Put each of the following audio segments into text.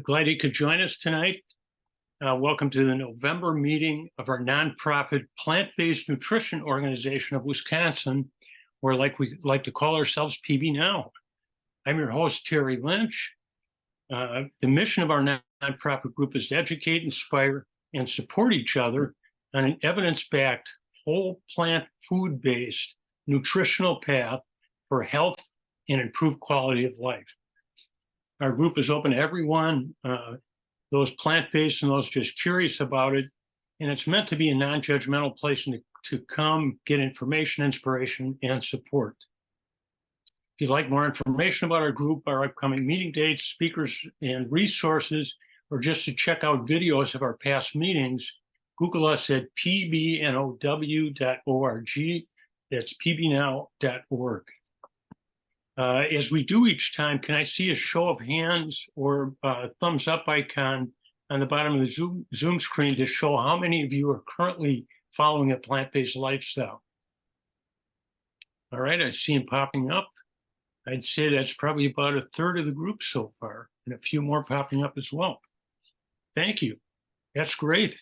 Glad you could join us tonight. Welcome to the November meeting of our nonprofit plant-based nutrition organization of Wisconsin, or like we like to call ourselves, PB Now. I'm your host, Terry Lynch. The mission of our nonprofit group is to educate, inspire, and support each other on an evidence-backed, whole plant food-based nutritional path for health and improved quality of life. Our group is open to everyone, those plant-based and those just curious about it. And it's meant to be a non-judgmental place to come get information, inspiration, and support. If you'd like more information about our group, our upcoming meeting dates, speakers, and resources, or just to check out videos of our past meetings, Google us at pbnow.org. That's pbnow.org. As we do each time, can I see a show of hands or a thumbs up icon on the bottom of the Zoom screen to show how many of you are currently following a plant-based lifestyle? All right, I see them popping up. I'd say that's probably about a third of the group so far, and a few more popping up as well. Thank you. That's great.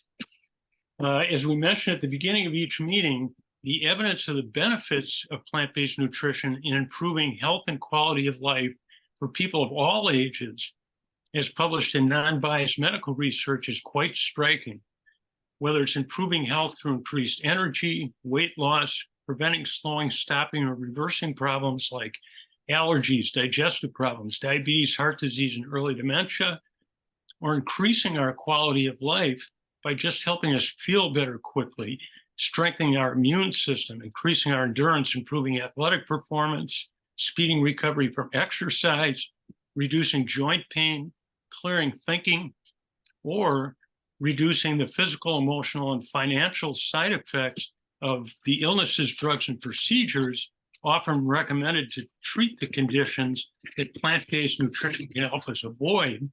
As we mentioned at the beginning of each meeting, the evidence of the benefits of plant-based nutrition in improving health and quality of life for people of all ages, as published in non-biased medical research, is quite striking. Whether it's improving health through increased energy, weight loss, preventing, slowing, stopping, or reversing problems like allergies, digestive problems, diabetes, heart disease, and early dementia, or increasing our quality of life by just helping us feel better quickly, strengthening our immune system, increasing our endurance, improving athletic performance, speeding recovery from exercise, reducing joint pain, clearing thinking, or reducing the physical, emotional, and financial side effects of the illnesses, drugs, and procedures often recommended to treat the conditions that plant-based nutrition can help us avoid.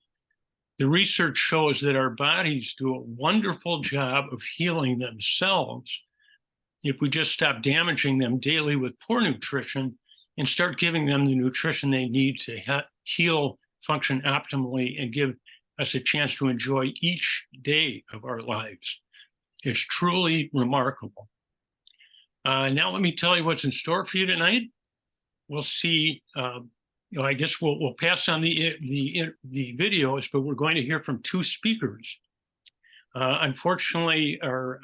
The research shows that our bodies do a wonderful job of healing themselves if we just stop damaging them daily with poor nutrition and start giving them the nutrition they need to heal, function optimally, and give us a chance to enjoy each day of our lives. It's truly remarkable. Now let me tell you what's in store for you tonight. We'll see. I guess we'll pass on the videos, but we're going to hear from two speakers. Unfortunately, our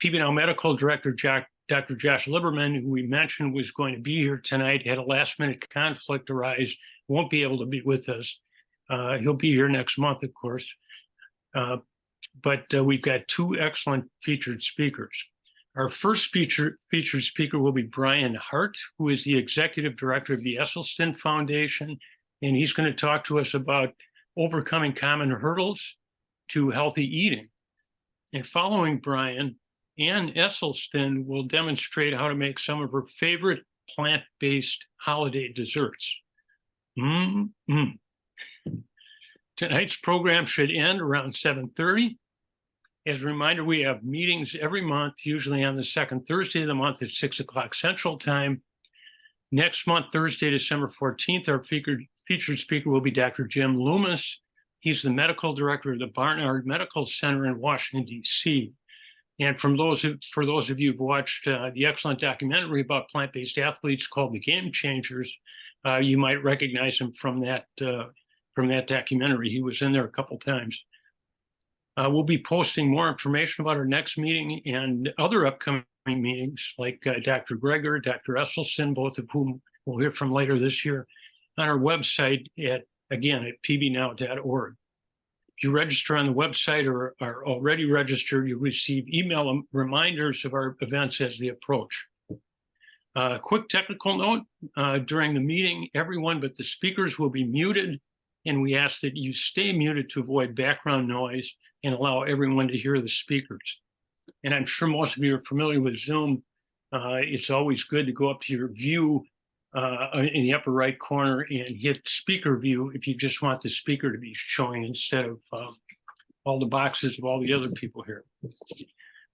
PB Now Medical Director, Dr. Josh Lieberman, who we mentioned was going to be here tonight, had a last-minute conflict arise, won't be able to be with us. He'll be here next month, of course. But we've got two excellent featured speakers. Our first featured speaker will be Brian Hart, who is the Executive Director of the Esselstyn Foundation, and he's going to talk to us about overcoming common hurdles to healthy eating. And following Brian, Ann Esselstyn will demonstrate how to make some of her favorite plant-based holiday desserts. Tonight's program should end around 7:30. As a reminder, we have meetings every month, usually on the second Thursday of the month at 6 o'clock Central Time. Next month, Thursday, December 14th, our featured speaker will be Dr. Jim Loomis. He's the medical director of the Barnard Medical Center in Washington, D.C. And for those of you who've watched the excellent documentary about plant-based athletes called The Game Changers, you might recognize him from that documentary. He was in there a couple times. We'll be posting more information about our next meeting and other upcoming meetings, like Dr. Greger, Dr. Esselstyn, both of whom we'll hear from later this year, on our website at pbnow.org. If you register on the website or are already registered, you'll receive email reminders of our events as they approach. Quick technical note, during the meeting, everyone but the speakers will be muted, and we ask that you stay muted to avoid background noise and allow everyone to hear the speakers. And I'm sure most of you are familiar with Zoom. It's always good to go up to your view in the upper right corner and hit speaker view if you just want the speaker to be showing instead of all the boxes of all the other people here.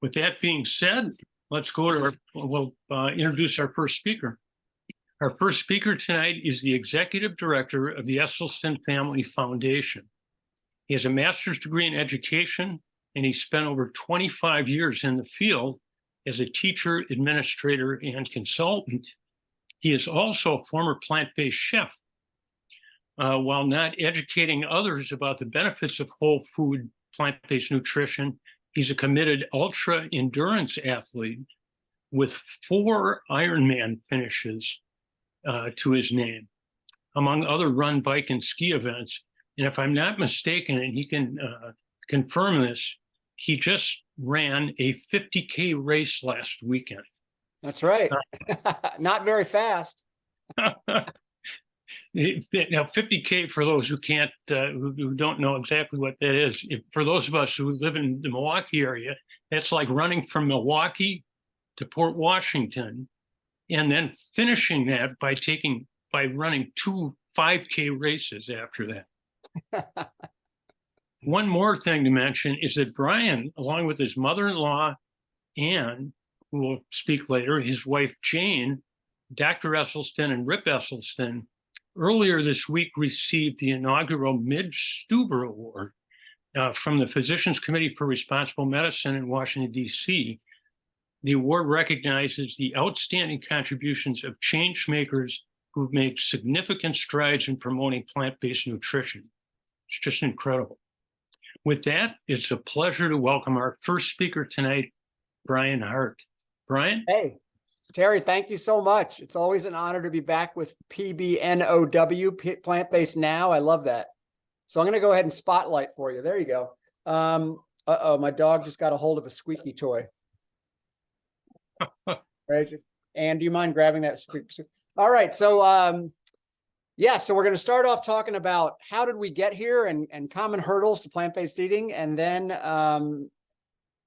With that being said, let's go to we'll introduce our first speaker. Our first speaker tonight is the Executive Director of the Esselstyn Family Foundation. He has a master's degree in education, and he spent over 25 years in the field as a teacher, administrator, and consultant. He is also a former plant-based chef. While not educating others about the benefits of whole food plant-based nutrition, he's a committed ultra endurance athlete with 4 Ironman finishes to his name, among other run, bike, and ski events. And if I'm not mistaken, and he can confirm this, he just ran a 50K race last weekend. That's right. Not very fast. Now, 50K, for those who can't, who don't know exactly what that is, for those of us who live in the Milwaukee area, that's like running from Milwaukee to Port Washington, and then finishing that by running 2 5K races after that. One more thing to mention is that Brian, along with his mother-in-law, Anne, who will speak later, his wife Jane, Dr. Esselstyn and Rip Esselstyn, earlier this week received the inaugural Midge Stuber Award from the Physicians Committee for Responsible Medicine in Washington, D.C. The award recognizes the outstanding contributions of change makers who've made significant strides in promoting plant-based nutrition. It's just incredible. With that, it's a pleasure to welcome our first speaker tonight, Brian Hart. Brian? Hey, Terry, thank you so much. It's always an honor to be back with PBNOW, Plant-Based Now. I love that. So I'm going to go ahead and spotlight for you. There you go. Uh-oh, my dog just got a hold of a squeaky toy. Right. And do you mind grabbing that squeaky? All right. So, yeah, so we're going to start off talking about how did we get here and common hurdles to plant-based eating. And then Anne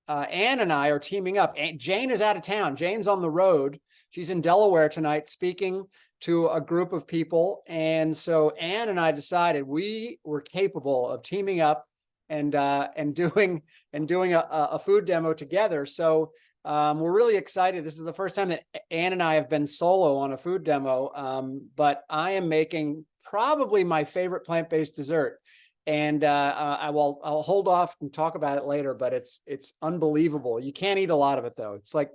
and I are teaming up. Jane is out of town. Jane's on the road. She's in Delaware tonight speaking to a group of people. And so Anne and I decided we were capable of teaming up and doing a food demo together. So we're really excited. This is the first time that Anne and I have been solo on a food demo, but I am making probably my favorite plant-based dessert. And I'll hold off and talk about it later, but it's unbelievable. You can't eat a lot of it though. It's like,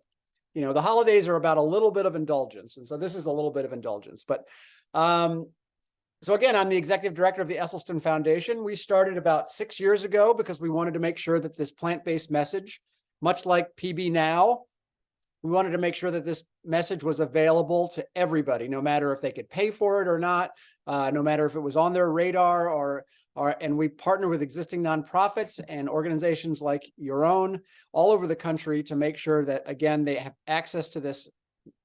you know, the holidays are about a little bit of indulgence. And so this is a little bit of indulgence, but so again, I'm the executive director of the Esselstyn Foundation. We started about 6 years ago because we wanted to make sure that this plant-based message, much like PB Now, we wanted to make sure that this message was available to everybody, no matter if they could pay for it or not, no matter if it was on their radar and we partner with existing nonprofits and organizations like your own all over the country to make sure that, again, they have access to this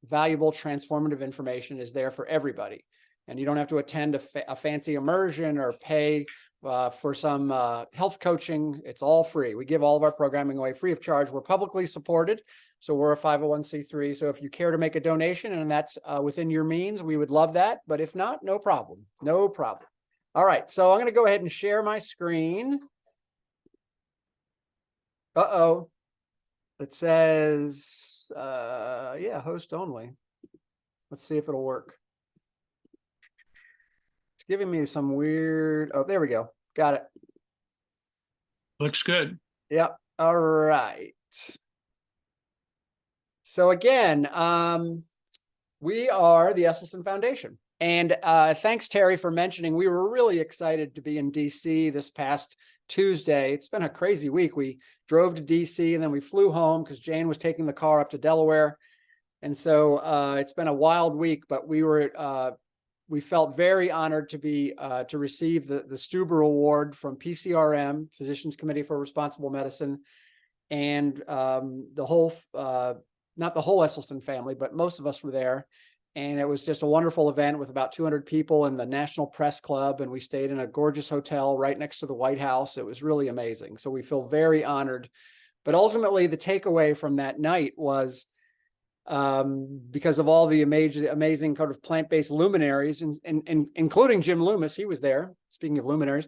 valuable, transformative information is there for everybody. And you don't have to attend a fancy immersion or pay for some health coaching. It's all free. We give all of our programming away free of charge. We're publicly supported, so we're a 501c3. So if you care to make a donation and that's within your means, we would love that. But if not, no problem. No problem. All right, so I'm going to go ahead and share my screen. Uh-oh. It says, yeah, host only. Let's see if it'll work. It's giving me some weird, oh, there we go. Got it. Looks good. Yep. All right. So again, we are the Esselstyn Foundation. And thanks, Terry, for mentioning, we were really excited to be in DC this past Tuesday. It's been a crazy week. We drove to DC and then we flew home because Jane was taking the car up to Delaware. And so it's been a wild week, but we felt very honored to receive the Stuber Award from PCRM, Physicians Committee for Responsible Medicine, and the whole, not the whole Esselstyn family, but most of us were there. And it was just a wonderful event with about 200 people in the National Press Club. And we stayed in a gorgeous hotel right next to the White House. It was really amazing. So we feel very honored. But ultimately, the takeaway from that night was, because of all the amazing kind of plant-based luminaries, and including Jim Loomis, he was there, speaking of luminaries,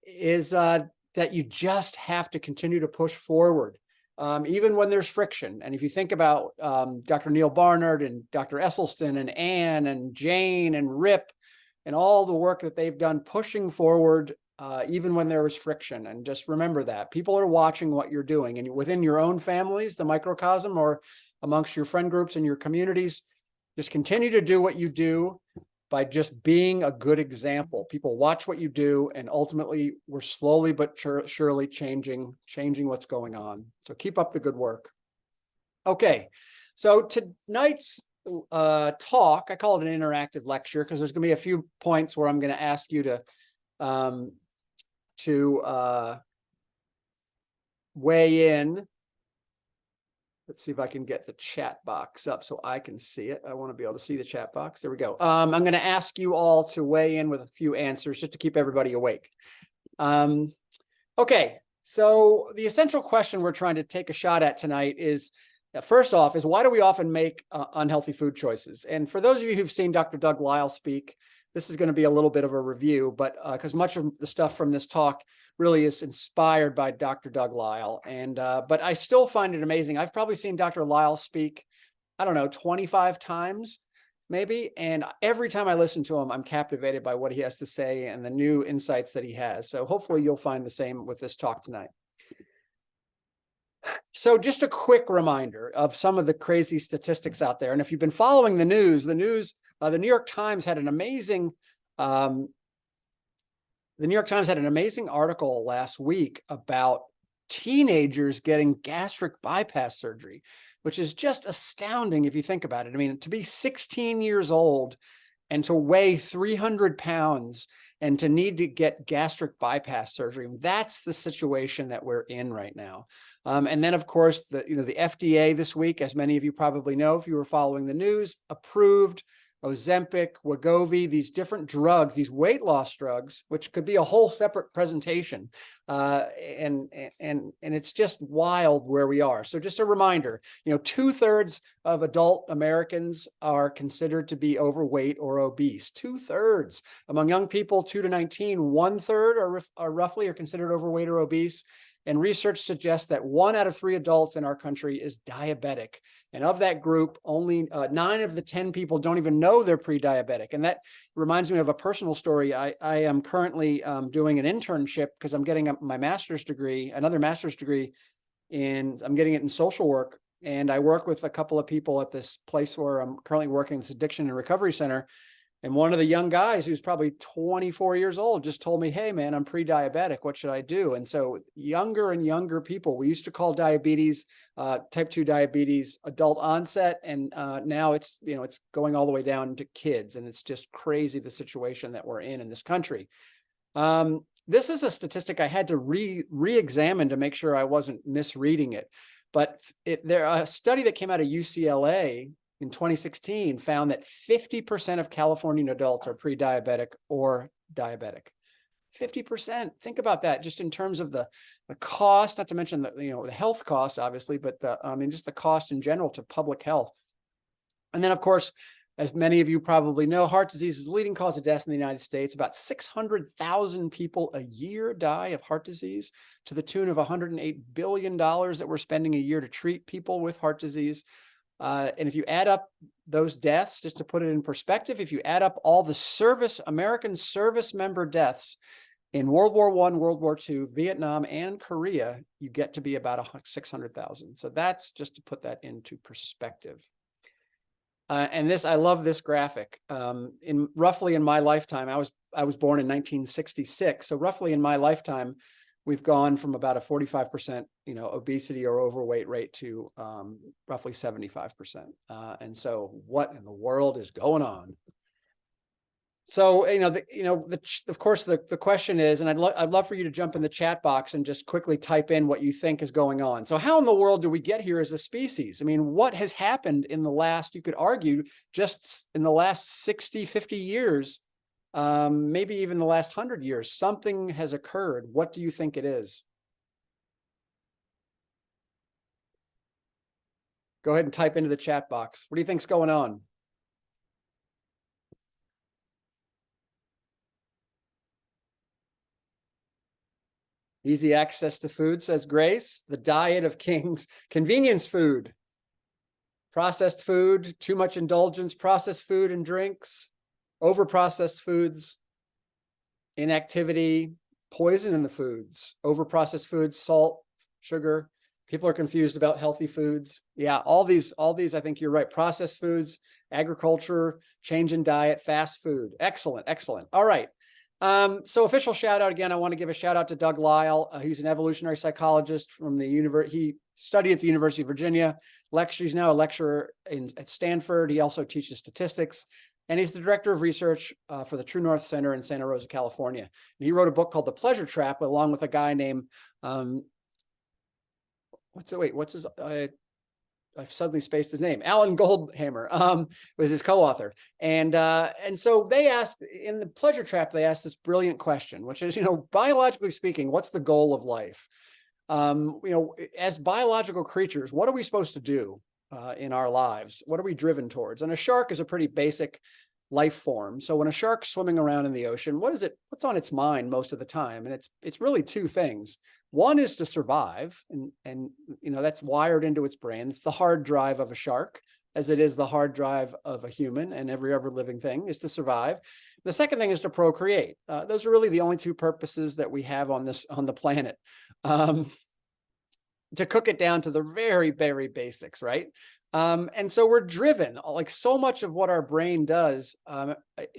is that you just have to continue to push forward. Even when there's friction. And if you think about Dr. Neil Barnard and Dr. Esselstyn and Anne and Jane and Rip and all the work that they've done pushing forward even when there was friction. And just remember that people are watching what you're doing, and within your own families, the microcosm, or amongst your friend groups and your communities, just continue to do what you do by just being a good example. People watch what you do, and ultimately we're slowly but surely changing what's going on. So keep up the good work. Okay, so tonight's talk, I call it an interactive lecture because there's going to be a few points where I'm going to ask you to weigh in. Let's see if I can get the chat box up so I can see it. I want to be able to see the chat box. There we go. I'm going to ask you all to weigh in with a few answers just to keep everybody awake. Okay, so the essential question we're trying to take a shot at tonight is, first off, is why do we often make unhealthy food choices? And for those of you who've seen Dr. Doug Lisle speak, this is going to be a little bit of a review, but because much of the stuff from this talk really is inspired by Dr. Doug Lisle. And but I still find it amazing. I've probably seen Dr. Lisle speak, I don't know, 25 times maybe. And every time I listen to him, I'm captivated by what he has to say and the new insights that he has. So hopefully you'll find the same with this talk tonight. So just a quick reminder of some of the crazy statistics out there. And if you've been following the news, the New York Times had an amazing article last week about teenagers getting gastric bypass surgery, which is just astounding if you think about it. I mean, to be 16 years old and to weigh 300 pounds and to need to get gastric bypass surgery, that's the situation that we're in right now. And then, of course, the FDA this week, as many of you probably know if you were following the news, approved Ozempic, Wegovy, these different drugs, these weight loss drugs, which could be a whole separate presentation. And it's just wild where we are. So just a reminder, 2/3 of adult Americans are considered to be overweight or obese. 2/3 among young people, 2 to 19, 1/3 are roughly considered overweight or obese. And research suggests that 1 out of 3 adults in our country is diabetic. And of that group, only 9 of the 10 people don't even know they're pre-diabetic. And that reminds me of a personal story. I am currently doing an internship because I'm getting my master's degree, another master's degree, and I'm getting it in social work. And I work with a couple of people at this place where I'm currently working, this addiction and recovery center. And one of the young guys who's probably 24 years old just told me, hey, man, I'm pre-diabetic. What should I do? And so younger and younger people, we used to call diabetes, type 2 diabetes, adult onset. And now it's going all the way down to kids. And it's just crazy the situation that we're in this country. This is a statistic I had to re-examine to make sure I wasn't misreading it. But a study that came out of UCLA in 2016 found that 50% of Californian adults are pre-diabetic or diabetic. 50%. Think about that just in terms of the cost, not to mention the health cost, obviously, but just the cost in general to public health. And then, of course, as many of you probably know, heart disease is the leading cause of death in the United States. About 600,000 people a year die of heart disease, to the tune of $108 billion that we're spending a year to treat people with heart disease. And if you add up those deaths, just to put it in perspective, if you add up all the American service member deaths in World War I, World War II, Vietnam, and Korea, you get to be about 600,000. So that's just to put that into perspective. And I love this graphic. Roughly in my lifetime, I was born in 1966. So roughly in my lifetime, we've gone from about a 45%, obesity or overweight rate to roughly 75%. And so what in the world is going on? So, of course, the question is, and I'd love for you to jump in the chat box and just quickly type in what you think is going on. So how in the world do we get here as a species? I mean, what has happened in the last, you could argue, just in the last 60, 50 years, maybe even the last 100 years, something has occurred. What do you think it is? Go ahead and type into the chat box. What do you think's going on? Easy access to food, says Grace. The diet of kings. Convenience food. Processed food. Too much indulgence. Processed food and drinks. Over-processed foods. Inactivity. poison in the foods, overprocessed foods, salt, sugar. People are confused about healthy foods. Yeah, all these, I think you're right. Processed foods, agriculture, change in diet, fast food. Excellent, excellent. All right. So official shout out again. I want to give a shout out to Doug Lyle. He's an evolutionary psychologist from the university. He studied at the University of Virginia. He's now a lecturer at Stanford. He also teaches statistics. And he's the director of research for the True North Center in Santa Rosa, California. And he wrote a book called The Pleasure Trap, along with a guy named I've suddenly spaced his name. Alan Goldhammer was his co-author. And so they asked, in The Pleasure Trap, they asked this brilliant question, which is, biologically speaking, what's the goal of life? As biological creatures, what are we supposed to do in our lives? What are we driven towards? And a shark is a pretty basic life form. So when a shark's swimming around in the ocean, what's on its mind most of the time? And it's really two things. One is to survive, and that's wired into its brain. It's the hard drive of a shark, as it is the hard drive of a human and every other living thing, is to survive. The second thing is to procreate. Those are really the only two purposes that we have on the planet. To cook it down to the very, very basics, right? And so we're driven, like so much of what our brain does.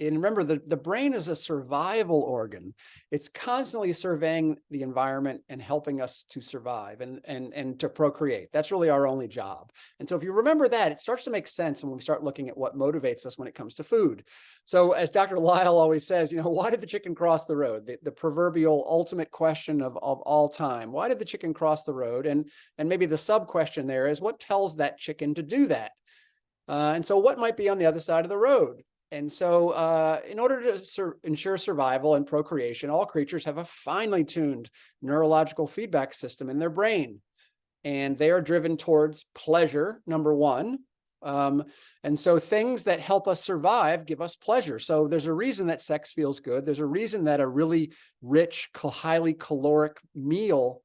And remember, the brain is a survival organ. It's constantly surveying the environment and helping us to survive and to procreate. That's really our only job. And so if you remember that, it starts to make sense when we start looking at what motivates us when it comes to food. So as Dr. Lyle always says, why did the chicken cross the road? The proverbial ultimate question of all time. Why did the chicken cross the road? And maybe the sub question there is, what tells that chicken to do that? And so what might be on the other side of the road? And so in order to ensure survival and procreation, all creatures have a finely tuned neurological feedback system in their brain. And they are driven towards pleasure, number one. And so things that help us survive give us pleasure. So there's a reason that sex feels good. There's a reason that a really rich, highly caloric meal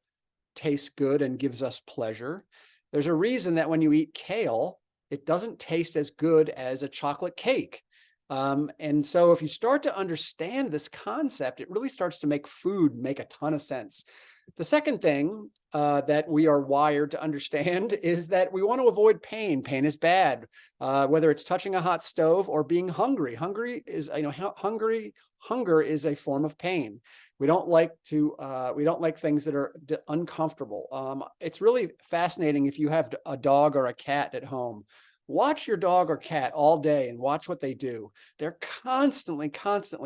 tastes good and gives us pleasure. There's a reason that when you eat kale, it doesn't taste as good as a chocolate cake. And so if you start to understand this concept, it really starts to make food make a ton of sense. The second thing that we are wired to understand is that we want to avoid pain. Pain is bad, whether it's touching a hot stove or being hungry. Hunger is a form of pain. We don't like things that are uncomfortable. It's really fascinating if you have a dog or a cat at home. Watch your dog or cat all day and watch what they do. They're constantly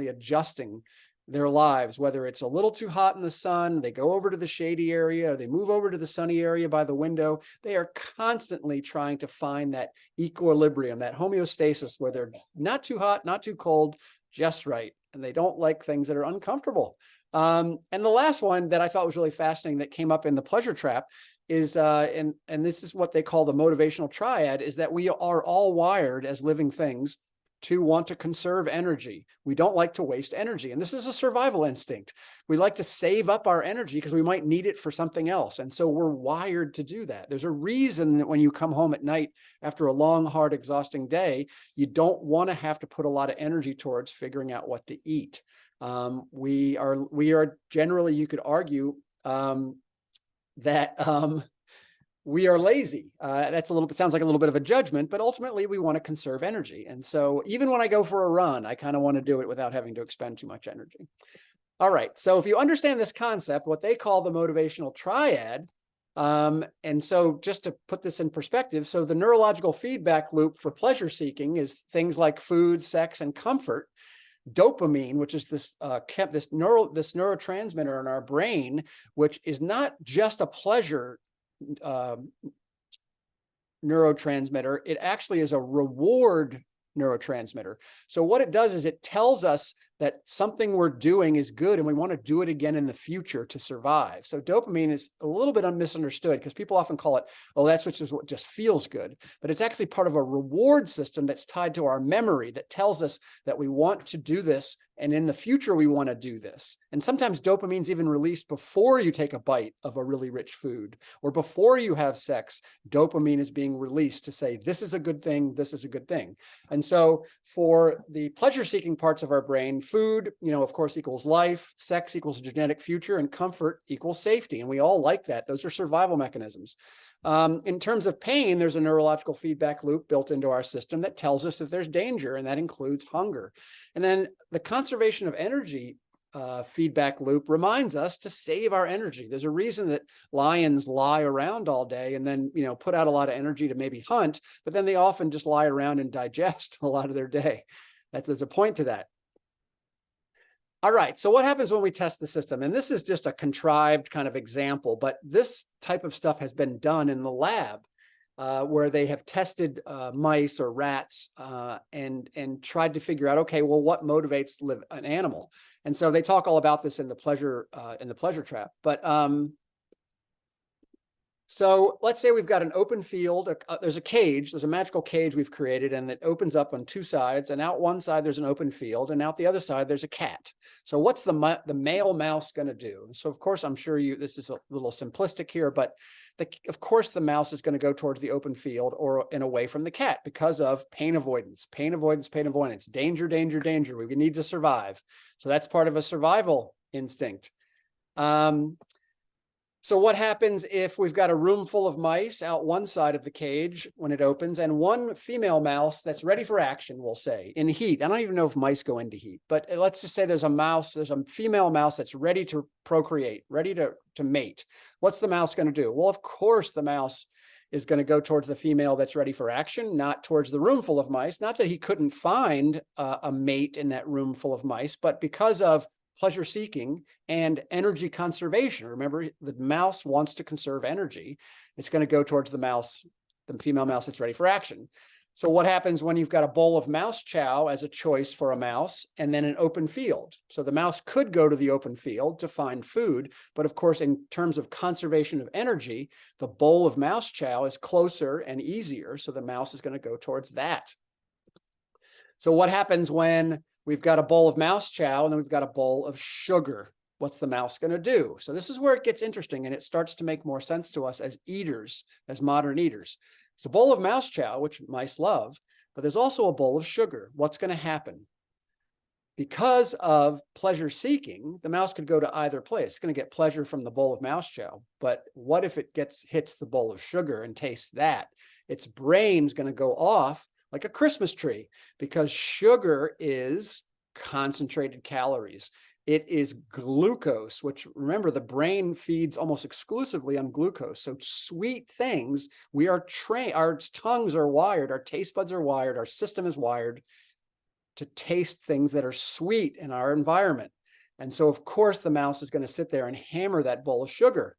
adjusting their lives, whether it's a little too hot in the sun, they go over to the shady area, or they move over to the sunny area by the window. They are constantly trying to find that equilibrium, that homeostasis, where they're not too hot, not too cold, just right. And they don't like things that are uncomfortable. And the last one that I thought was really fascinating that came up in The Pleasure Trap is, and this is what they call the motivational triad, is that we are all wired as living things to want to conserve energy. We don't like to waste energy. And this is a survival instinct. We like to save up our energy because we might need it for something else. And so we're wired to do that. There's a reason that when you come home at night after a long, hard, exhausting day, you don't want to have to put a lot of energy towards figuring out what to eat. We are generally, you could argue, that we are lazy. Sounds like a little bit of a judgment, but ultimately we want to conserve energy. And so even when I go for a run, I kind of want to do it without having to expend too much energy. All right. So if you understand this concept, what they call the motivational triad, and so just to put this in perspective, so the neurological feedback loop for pleasure seeking is things like food, sex, and comfort. Dopamine, which is this neurotransmitter in our brain, which is not just a pleasure neurotransmitter, it actually is a reward neurotransmitter. So what it does is it tells us that something we're doing is good and we want to do it again in the future to survive. So dopamine is a little bit misunderstood because people often call it, oh, that's what just feels good. But it's actually part of a reward system that's tied to our memory that tells us that we want to do this and in the future we want to do this. And sometimes dopamine's even released before you take a bite of a really rich food or before you have sex. Dopamine is being released to say, this is a good thing, this is a good thing. And so for the pleasure-seeking parts of our brain, food, of course, equals life, sex equals genetic future, and comfort equals safety. And we all like that. Those are survival mechanisms. In terms of pain, there's a neurological feedback loop built into our system that tells us if there's danger, and that includes hunger. And then the conservation of energy feedback loop reminds us to save our energy. There's a reason that lions lie around all day and then, put out a lot of energy to maybe hunt, but then they often just lie around and digest a lot of their day. There's a point to that. All right, so what happens when we test the system? And this is just a contrived kind of example, but this type of stuff has been done in the lab where they have tested mice or rats and tried to figure out, okay, well, what motivates an animal? And so they talk all about this in the pleasure trap. But so let's say we've got an open field. There's a cage. There's a magical cage we've created, and it opens up on two sides. And out one side, there's an open field. And out the other side, there's a cat. So what's the male mouse going to do? So, of course, I'm sure this is a little simplistic here, but of course, the mouse is going to go towards the open field and away from the cat because of pain avoidance, danger, danger, danger. We need to survive. So that's part of a survival instinct. So what happens if we've got a room full of mice out one side of the cage when it opens and one female mouse that's ready for action, we'll say, in heat? I don't even know if mice go into heat, but let's just say there's a female mouse that's ready to procreate, ready to mate. What's the mouse going to do? Well, of course, the mouse is going to go towards the female that's ready for action, not towards the room full of mice. Not that he couldn't find a mate in that room full of mice, but because of pleasure seeking and energy conservation. Remember, the mouse wants to conserve energy. It's going to go towards the female mouse that's ready for action. So what happens when you've got a bowl of mouse chow as a choice for a mouse and then an open field? So the mouse could go to the open field to find food, but of course, in terms of conservation of energy, the bowl of mouse chow is closer and easier. So the mouse is going to go towards that. So what happens when we've got a bowl of mouse chow and then we've got a bowl of sugar? What's the mouse going to do? So this is where it gets interesting, and it starts to make more sense to us as eaters, as modern eaters. It's a bowl of mouse chow, which mice love, but there's also a bowl of sugar. What's going to happen? Because of pleasure seeking, the mouse could go to either place. It's going to get pleasure from the bowl of mouse chow, but what if it hits the bowl of sugar and tastes that? Its brain's going to go off like a Christmas tree, because sugar is concentrated calories. It is glucose, which, remember, the brain feeds almost exclusively on glucose. So sweet things, we are trained, our tongues are wired, our taste buds are wired, our system is wired to taste things that are sweet in our environment. And so, of course, the mouse is going to sit there and hammer that bowl of sugar.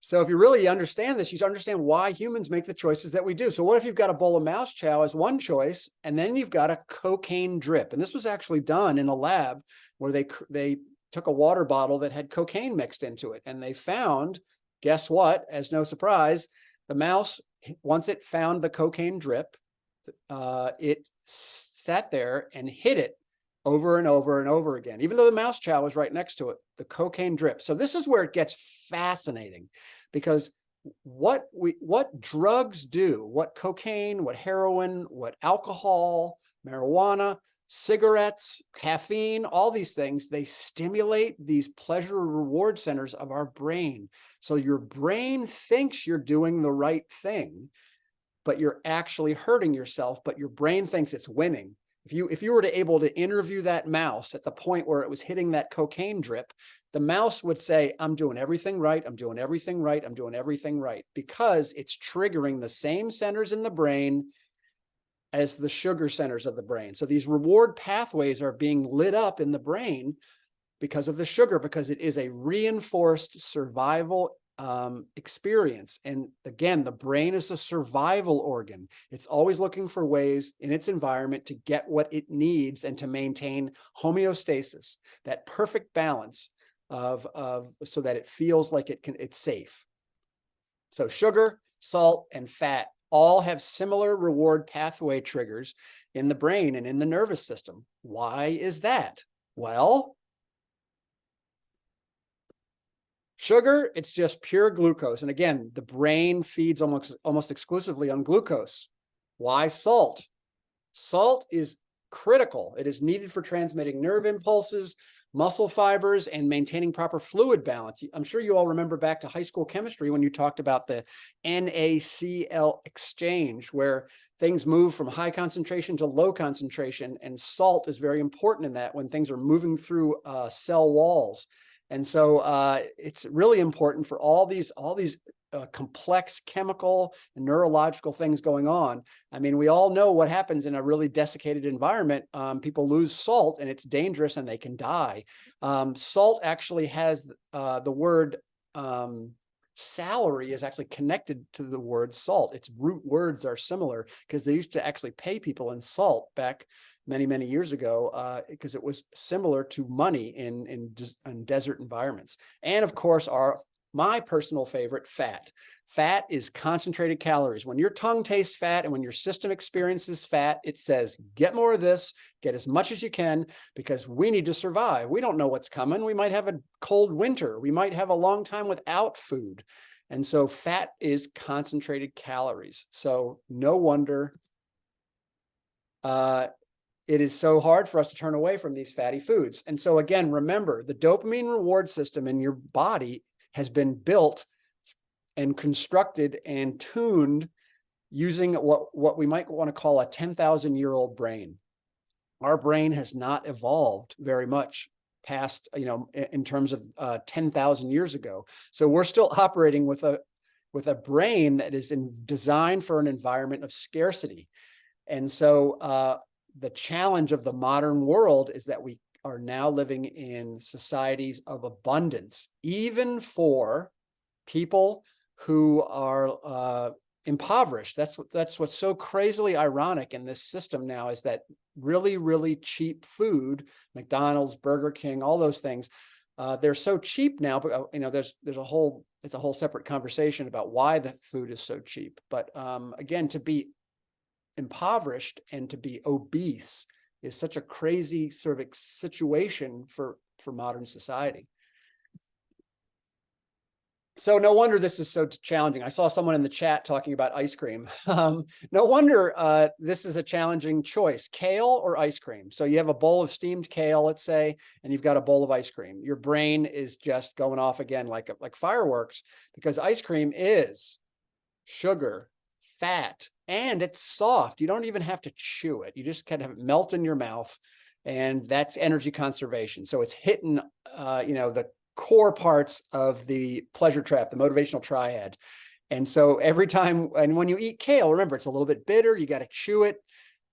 So if you really understand this, you understand why humans make the choices that we do. So what if you've got a bowl of mouse chow as one choice, and then you've got a cocaine drip? And this was actually done in a lab where they took a water bottle that had cocaine mixed into it. And they found, guess what, as no surprise, the mouse, once it found the cocaine drip, it sat there and hit it over and over and over again, even though the mouse chow was right next to it, the cocaine drip. So this is where it gets fascinating, because what drugs do, what cocaine, what heroin, what alcohol, marijuana, cigarettes, caffeine, all these things, they stimulate these pleasure reward centers of our brain. So your brain thinks you're doing the right thing, but you're actually hurting yourself, but your brain thinks it's winning. If you were able to interview that mouse at the point where it was hitting that cocaine drip, the mouse would say, I'm doing everything right, I'm doing everything right, I'm doing everything right, because it's triggering the same centers in the brain as the sugar centers of the brain. So these reward pathways are being lit up in the brain because of the sugar, because it is a reinforced survival experience. And again, the brain is a survival organ. It's always looking for ways in its environment to get what it needs and to maintain homeostasis, that perfect balance so that it feels like it's safe. So sugar, salt, and fat all have similar reward pathway triggers in the brain and in the nervous system. Why is that? Well, sugar, it's just pure glucose. And again, the brain feeds almost exclusively on glucose. Why salt? Salt is critical. It is needed for transmitting nerve impulses, muscle fibers, and maintaining proper fluid balance. I'm sure you all remember back to high school chemistry when you talked about the NaCl exchange, where things move from high concentration to low concentration, and salt is very important in that when things are moving through cell walls. And so it's really important for all these complex chemical and neurological things going on. I mean, we all know what happens in a really desiccated environment. People lose salt and it's dangerous and they can die. Salt actually has the word salary is actually connected to the word salt. Its root words are similar because they used to actually pay people in salt back many, many years ago because it was similar to money in desert environments. And of course, my personal favorite, fat. Fat is concentrated calories. When your tongue tastes fat and when your system experiences fat, it says, get more of this, get as much as you can, because we need to survive. We don't know what's coming. We might have a cold winter. We might have a long time without food. And so fat is concentrated calories. So no wonder it is so hard for us to turn away from these fatty foods. And so again, remember, the dopamine reward system in your body has been built and constructed and tuned using what we might want to call a 10,000-year-old brain. Our brain has not evolved very much past, in terms of 10,000 years ago. So we're still operating with a brain that is designed for an environment of scarcity. And so the challenge of the modern world is that we are now living in societies of abundance, even for people who are impoverished. That's what's so crazily ironic in this system now, is that really, really cheap food, McDonald's, Burger King, all those things, they're so cheap now. But there's a whole separate conversation about why the food is so cheap. But again, to be impoverished and to be obese is such a crazy sort of situation for modern society. So no wonder this is so challenging. I saw someone in the chat talking about ice cream. No wonder this is a challenging choice, kale or ice cream. So you have a bowl of steamed kale, let's say, and you've got a bowl of ice cream. Your brain is just going off again like fireworks, because ice cream is sugar, fat, and it's soft. You don't even have to chew it. You just kind of melt in your mouth, and that's energy conservation. So it's hitting, the core parts of the pleasure trap, the motivational triad. And so every time, and when you eat kale, remember, it's a little bit bitter. You got to chew it.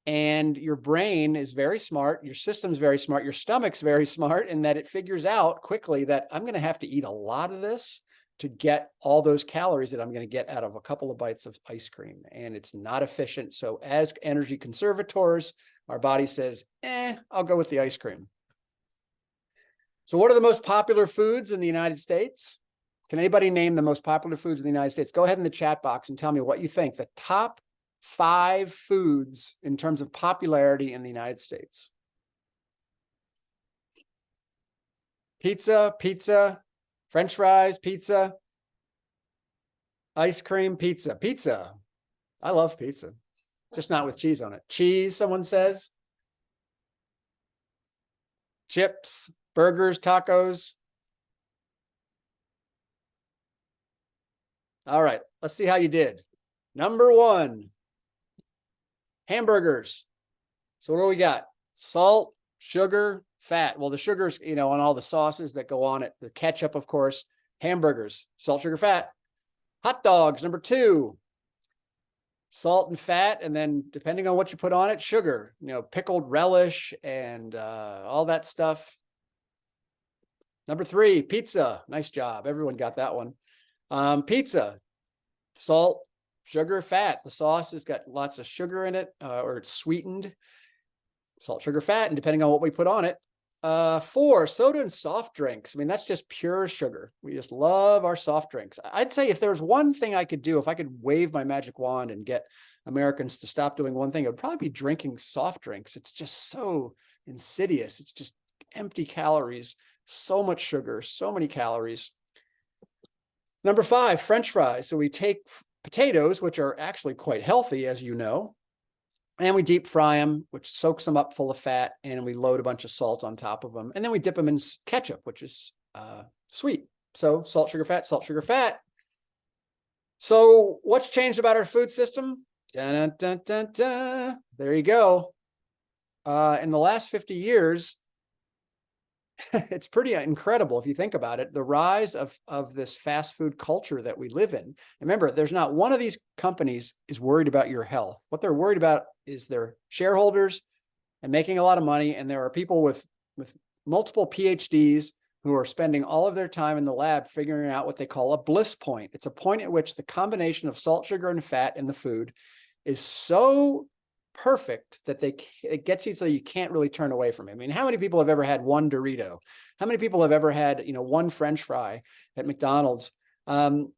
And your brain is very smart. Your system's very smart. Your stomach's very smart, in that it figures out quickly that I'm going to have to eat a lot of this to get all those calories that I'm going to get out of a couple of bites of ice cream. And it's not efficient. So as energy conservators, our body says, I'll go with the ice cream. So what are the most popular foods in the United States? Can anybody name the most popular foods in the United States? Go ahead in the chat box and tell me what you think. The top 5 foods in terms of popularity in the United States. Pizza, French fries, pizza, ice cream, pizza. I love pizza, just not with cheese on it. Cheese, someone says. Chips, burgers, tacos. All right, let's see how you did. Number 1, hamburgers. So what do we got? Salt, sugar, fat. Well, the sugar's, on all the sauces that go on it, the ketchup, of course. Hamburgers, salt, sugar, fat. Hot dogs, number 2. Salt and fat, and then depending on what you put on it, sugar, pickled relish and all that stuff. Number 3, pizza. Nice job. Everyone got that one. Pizza, salt, sugar, fat. The sauce has got lots of sugar in it, or it's sweetened. Salt, sugar, fat, and depending on what we put on it. 4, soda and soft drinks. I mean, that's just pure sugar. We just love our soft drinks. I'd say if there's one thing I could do, if I could wave my magic wand and get Americans to stop doing one thing, it would probably be drinking soft drinks. It's just so insidious. It's just empty calories, so much sugar, so many calories. Number 5, French fries. So we take potatoes, which are actually quite healthy, as you know, And we deep fry them, which soaks them up full of fat, and we load a bunch of salt on top of them. And then we dip them in ketchup, which is sweet. So salt, sugar, fat, salt, sugar, fat. So what's changed about our food system? Dun, dun, dun, dun. There you go. In the last 50 years, it's pretty incredible if you think about it, the rise of this fast food culture that we live in. Remember, there's not one of these companies is worried about your health. What they're worried about is their shareholders and making a lot of money. And there are people with multiple PhDs who are spending all of their time in the lab figuring out what they call a bliss point. It's a point at which the combination of salt, sugar, and fat in the food is so perfect that it gets you so you can't really turn away from it. I mean, how many people have ever had one Dorito? How many people have ever had, one French fry at McDonald's? And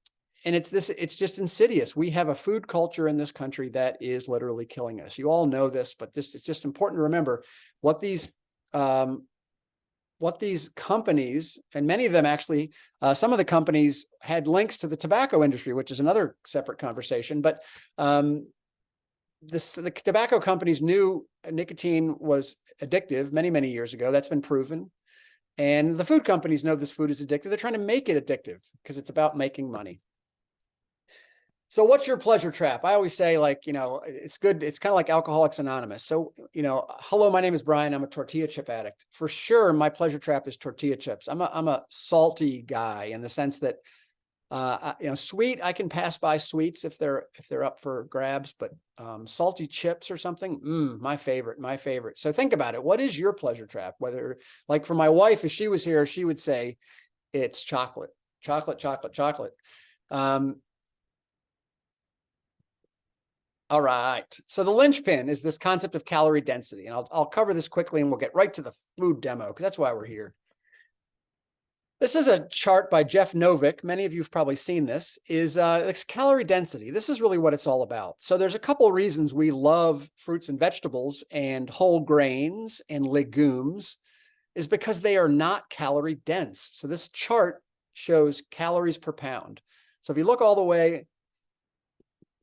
it's just insidious. We have a food culture in this country that is literally killing us. You all know this, but it's just important to remember what these companies, and many of them actually, some of the companies had links to the tobacco industry, which is another separate conversation, but the tobacco companies knew nicotine was addictive many, many years ago. That's been proven. And the food companies know this food is addictive. They're trying to make it addictive because it's about making money. So what's your pleasure trap? I always say, it's good. It's kind of like Alcoholics Anonymous. So, hello, my name is Brian. I'm a tortilla chip addict. For sure, my pleasure trap is tortilla chips. I'm a salty guy in the sense that sweet, I can pass by sweets if they're up for grabs, but salty chips or something, my favorite. So think about it. What is your pleasure trap? Whether, like, for my wife, if she was here, she would say it's chocolate. All right. So the linchpin is this concept of calorie density, and I'll cover this quickly, and we'll get right to the food demo because that's why we're here. This is a chart by Jeff Novick. Many of you have probably seen this. It's calorie density. This is really what it's all about. So there's a couple of reasons we love fruits and vegetables and whole grains and legumes is because they are not calorie dense. So this chart shows calories per pound. So if you look all the way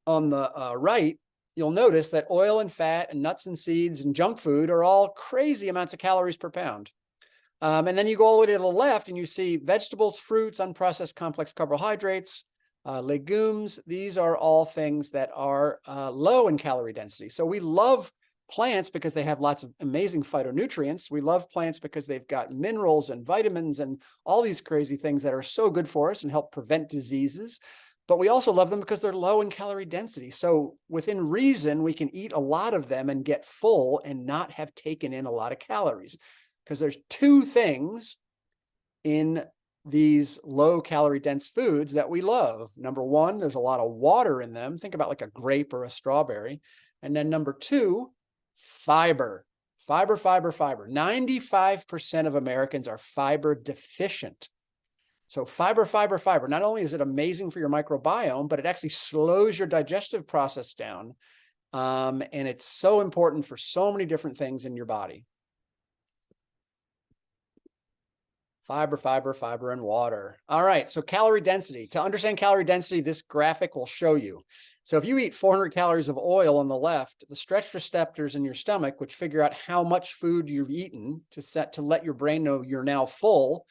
on the right, you'll notice that oil and fat and nuts and seeds and junk food are all crazy amounts of calories per pound. And then you go all the way to the left and you see vegetables, fruits, unprocessed complex carbohydrates, legumes. These are all things that are low in calorie density. So we love plants because they have lots of amazing phytonutrients. We love plants because they've got minerals and vitamins and all these crazy things that are so good for us and help prevent diseases. But we also love them because they're low in calorie density. So within reason, we can eat a lot of them and get full and not have taken in a lot of calories. Because there's two things in these low calorie dense foods that we love. Number one, there's a lot of water in them. Think about like a grape or a strawberry. And then number two, fiber. Fiber. 95% of Americans are fiber deficient. So fiber. Not only is it amazing for your microbiome, but it actually slows your digestive process down. And it's so important for so many different things in your body. Fiber, and water. All right, so calorie density. To understand calorie density, this graphic will show you. So if you eat 400 calories of oil on the left, the stretch receptors in your stomach, which figure out how much food you've eaten to let your brain know you're now full,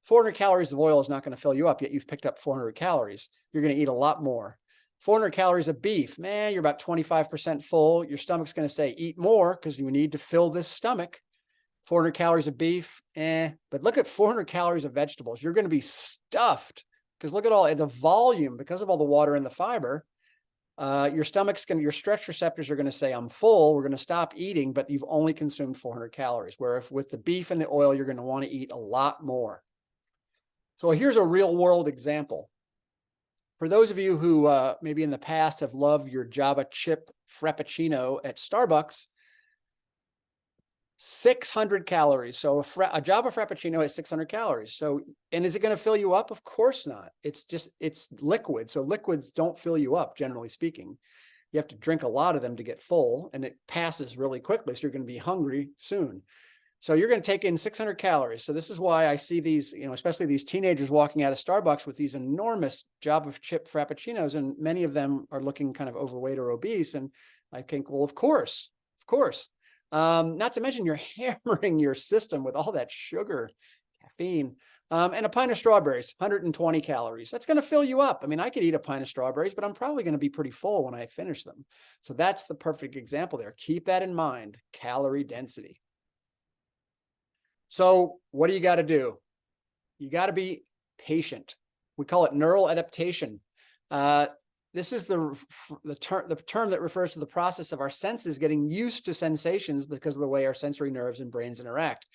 400 calories of oil is not going to fill you up, yet you've picked up 400 calories. You're going to eat a lot more. 400 calories of beef, man, you're about 25% full. Your stomach's going to say, eat more because you need to fill this stomach. 400 calories of beef, but look at 400 calories of vegetables. You're going to be stuffed because look at all the volume because of all the water and the fiber. Your stretch receptors are going to say, I'm full. We're going to stop eating, but you've only consumed 400 calories. Where if with the beef and the oil, you're going to want to eat a lot more. So here's a real world example. For those of you who maybe in the past have loved your Java chip Frappuccino at Starbucks, 600 calories. So a Java Frappuccino has 600 calories. So, and is it going to fill you up? Of course not. It's liquid. So liquids don't fill you up, generally speaking. You have to drink a lot of them to get full, and it passes really quickly. So you're going to be hungry soon. So you're going to take in 600 calories. So this is why I see these, especially these teenagers walking out of Starbucks with these enormous Java chip Frappuccinos, and many of them are looking kind of overweight or obese. And I think, well, of course, of course. Not to mention you're hammering your system with all that sugar, caffeine, and a pint of strawberries, 120 calories. That's going to fill you up. I mean, I could eat a pint of strawberries, but I'm probably going to be pretty full when I finish them. So that's the perfect example there. Keep that in mind, calorie density. So what do you got to do? You got to be patient. We call it neural adaptation. This is the term that refers to the process of our senses getting used to sensations because of the way our sensory nerves and brains interact.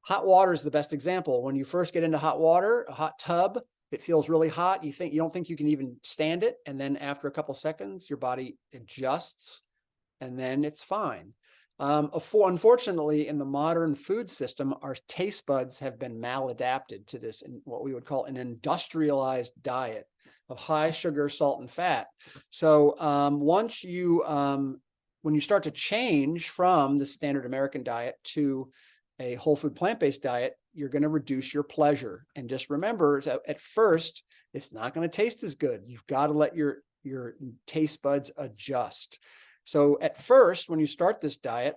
Hot water is the best example. When you first get into hot water, a hot tub, it feels really hot. You don't think you can even stand it. And then after a couple seconds, your body adjusts and then it's fine. Unfortunately, in the modern food system, our taste buds have been maladapted to this, in what we would call an industrialized diet of high sugar, salt, and fat. So when you start to change from the standard American diet to a whole food plant-based diet, you're going to reduce your pleasure. And just remember, at first, it's not going to taste as good. You've got to let your taste buds adjust. So at first, when you start this diet,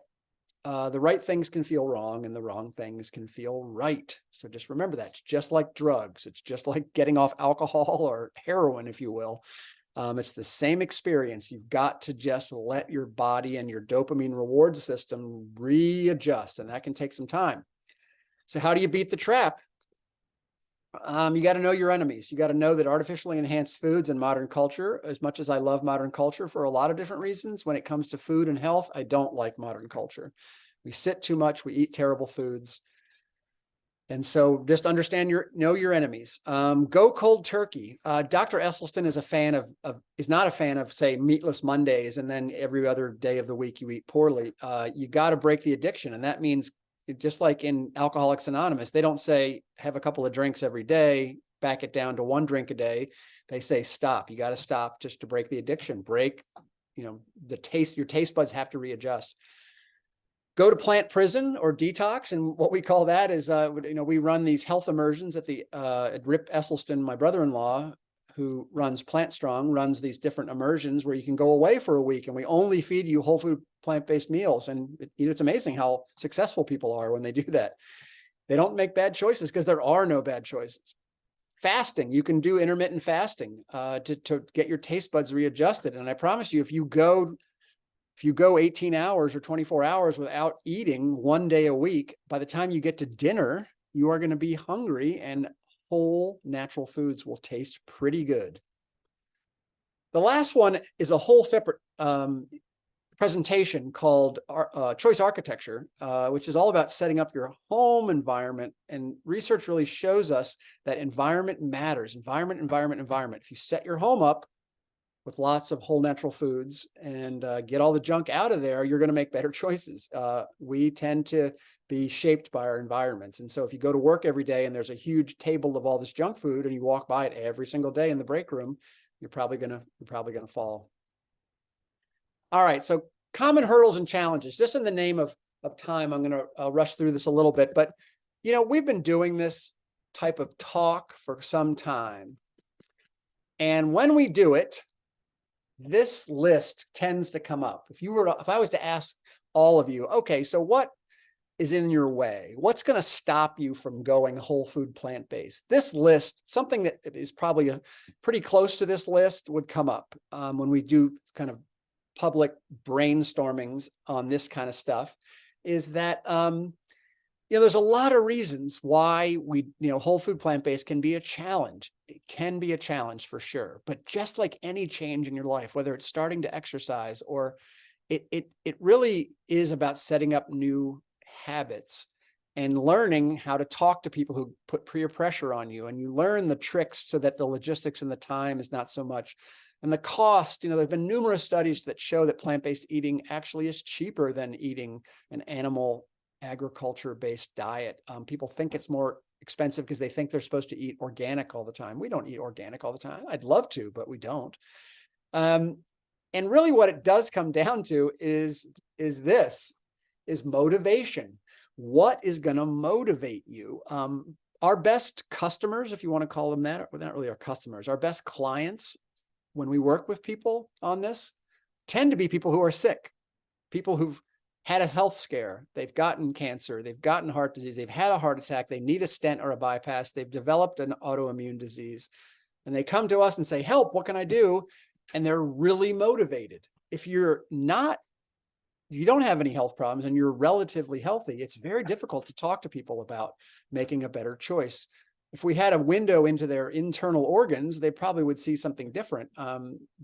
the right things can feel wrong and the wrong things can feel right. So just remember that. It's just like drugs. It's just like getting off alcohol or heroin, if you will. It's the same experience. You've got to just let your body and your dopamine reward system readjust, and that can take some time. So how do you beat the trap? You got to know your enemies. You got to know that artificially enhanced foods in modern culture, as much as I love modern culture for a lot of different reasons, when it comes to food and health, I don't like modern culture. We sit too much. We eat terrible foods. And so just understand know your enemies. Go cold turkey. Dr. Esselstyn is not a fan of, say, meatless Mondays, and then every other day of the week you eat poorly. You got to break the addiction. And that means, just like in Alcoholics Anonymous, they don't say have a couple of drinks every day, back it down to 1 drink a day. They say stop. You got to stop just to break the addiction. Your taste buds have to readjust. Go to plant prison or detox. And what we call that is, we run these health immersions at Rip Esselstyn, my brother-in-law, who runs Plant Strong, runs these different immersions where you can go away for a week and we only feed you whole food plant-based meals. And it's amazing how successful people are when they do that. They don't make bad choices because there are no bad choices. Fasting, you can do intermittent fasting to get your taste buds readjusted. And I promise you, if you go 18 hours or 24 hours without eating 1 day a week, by the time you get to dinner, you are going to be hungry, and whole natural foods will taste pretty good. The last one is a whole separate presentation called Choice Architecture, which is all about setting up your home environment. And research really shows us that environment matters. Environment. If you set your home up with lots of whole natural foods and get all the junk out of there, you're going to make better choices. We tend to be shaped by our environments. And so if you go to work every day and there's a huge table of all this junk food and you walk by it every single day in the break room, you're probably going to fall. All right. So common hurdles and challenges, just in the name of time, I'm going to rush through this a little bit, but we've been doing this type of talk for some time. And when we do it, this list tends to come up. If I was to ask all of you, okay, so what is in your way? What's going to stop you from going whole food plant-based? This list, something that is probably pretty close to this list, would come up when we do kind of public brainstormings on this kind of stuff, is that there's a lot of reasons why whole food plant-based can be a challenge. It can be a challenge for sure. But just like any change in your life, whether it's starting to exercise or it really is about setting up new habits and learning how to talk to people who put peer pressure on you, and you learn the tricks so that the logistics and the time is not so much. And the cost, there have been numerous studies that show that plant-based eating actually is cheaper than eating an animal agriculture-based diet. People think it's more expensive because they think they're supposed to eat organic all the time. We don't eat organic all the time. I'd love to, but we don't. And really what it does come down to is motivation. What is going to motivate you? Our best customers, if you want to call them that, or they're not really our customers, our best clients when we work with people on this tend to be people who are sick, people who've had a health scare, they've gotten cancer, they've gotten heart disease, they've had a heart attack, they need a stent or a bypass, they've developed an autoimmune disease, and they come to us and say, help, what can I do? And they're really motivated. If you don't have any health problems and you're relatively healthy, it's very difficult to talk to people about making a better choice. If we had a window into their internal organs, they probably would see something different.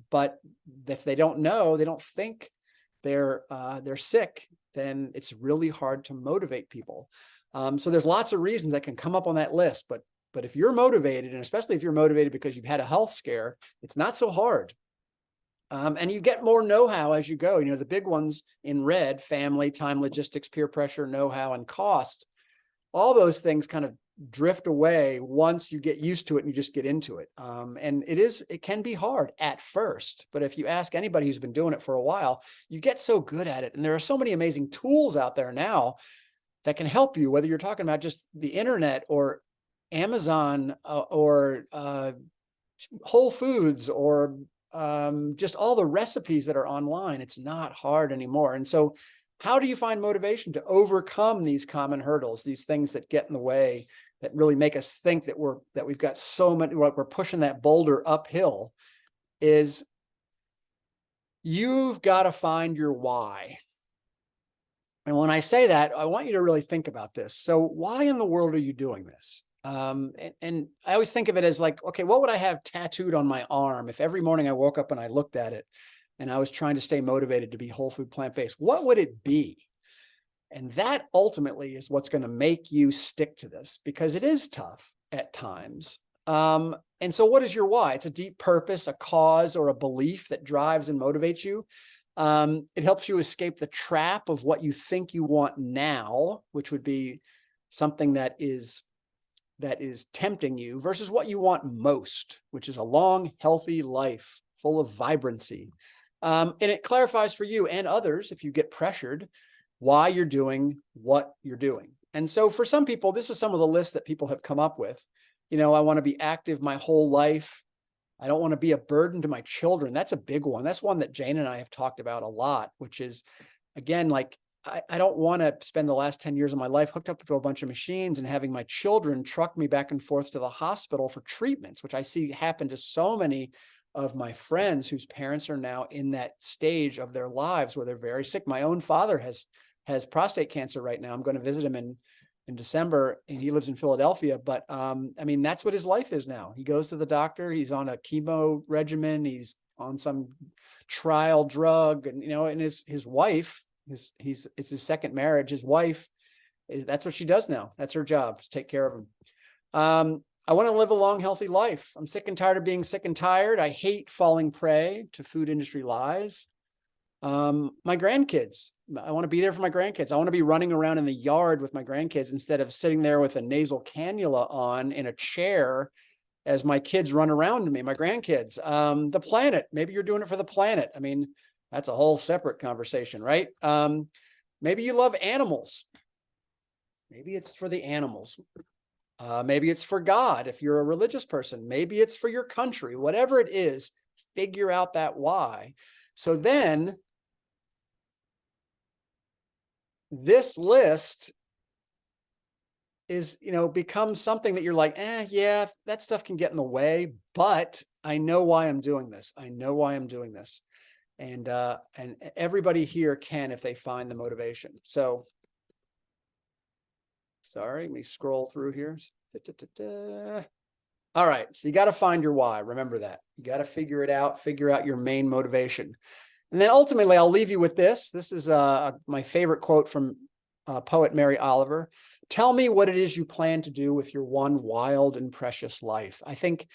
But if they don't know, they don't think they're sick, then it's really hard to motivate people. So there's lots of reasons that can come up on that list, but if you're motivated, and especially if you're motivated because you've had a health scare, it's not so hard. And you get more know-how as you go. The big ones in red: family, time, logistics, peer pressure, know-how, and cost. All those things kind of drift away once you get used to it and you just get into it. And it can be hard at first, but if you ask anybody who's been doing it for a while, you get so good at it. And there are so many amazing tools out there now that can help you, whether you're talking about just the internet or Amazon or Whole Foods or just all the recipes that are online. It's not hard anymore. And so how do you find motivation to overcome these common hurdles, these things that get in the way, that really make us think that we've got so many, we're pushing that boulder uphill? Is you've got to find your why. And when I say that, I want you to really think about this. So why in the world are you doing this? And I always think of it as like, okay, what would I have tattooed on my arm if every morning I woke up and I looked at it and I was trying to stay motivated to be whole food, plant-based? What would it be? And that ultimately is what's going to make you stick to this, because it is tough at times. And so what is your why? It's a deep purpose, a cause, or a belief that drives and motivates you. It helps you escape the trap of what you think you want now, which would be something that is tempting you, versus what you want most, which is a long, healthy life full of vibrancy. And it clarifies for you and others, if you get pressured, why you're doing what you're doing. And so for some people, this is some of the lists that people have come up with. I want to be active my whole life. I don't want to be a burden to my children. That's a big one. That's one that Jane and I have talked about a lot, which is, again, like, I don't want to spend the last 10 years of my life hooked up to a bunch of machines and having my children truck me back and forth to the hospital for treatments, which I see happen to so many of my friends whose parents are now in that stage of their lives where they're very sick. My own father has prostate cancer right now. I'm going to visit him in December, and he lives in Philadelphia. But that's what his life is now. He goes to the doctor. He's on a chemo regimen. He's on some trial drug, and his wife, it's his second marriage. His wife that's what she does now. That's her job, is take care of him. I want to live a long, healthy life. I'm sick and tired of being sick and tired. I hate falling prey to food industry lies. My grandkids, I want to be there for my grandkids. I want to be running around in the yard with my grandkids instead of sitting there with a nasal cannula on in a chair as my kids run around me, my grandkids. The planet, maybe you're doing it for the planet. That's a whole separate conversation, right? Maybe you love animals. Maybe it's for the animals. Maybe it's for God if you're a religious person. Maybe it's for your country. Whatever it is, figure out that why. So then this list is, becomes something that you're like, yeah, that stuff can get in the way, but I know why I'm doing this. I know why I'm doing this. And everybody here can, if they find the motivation. So, sorry, let me scroll through here. All right. So you got to find your why. Remember that. You got to figure it out, figure out your main motivation. And then ultimately, I'll leave you with this. This is my favorite quote from poet Mary Oliver. Tell me what it is you plan to do with your one wild and precious life. I think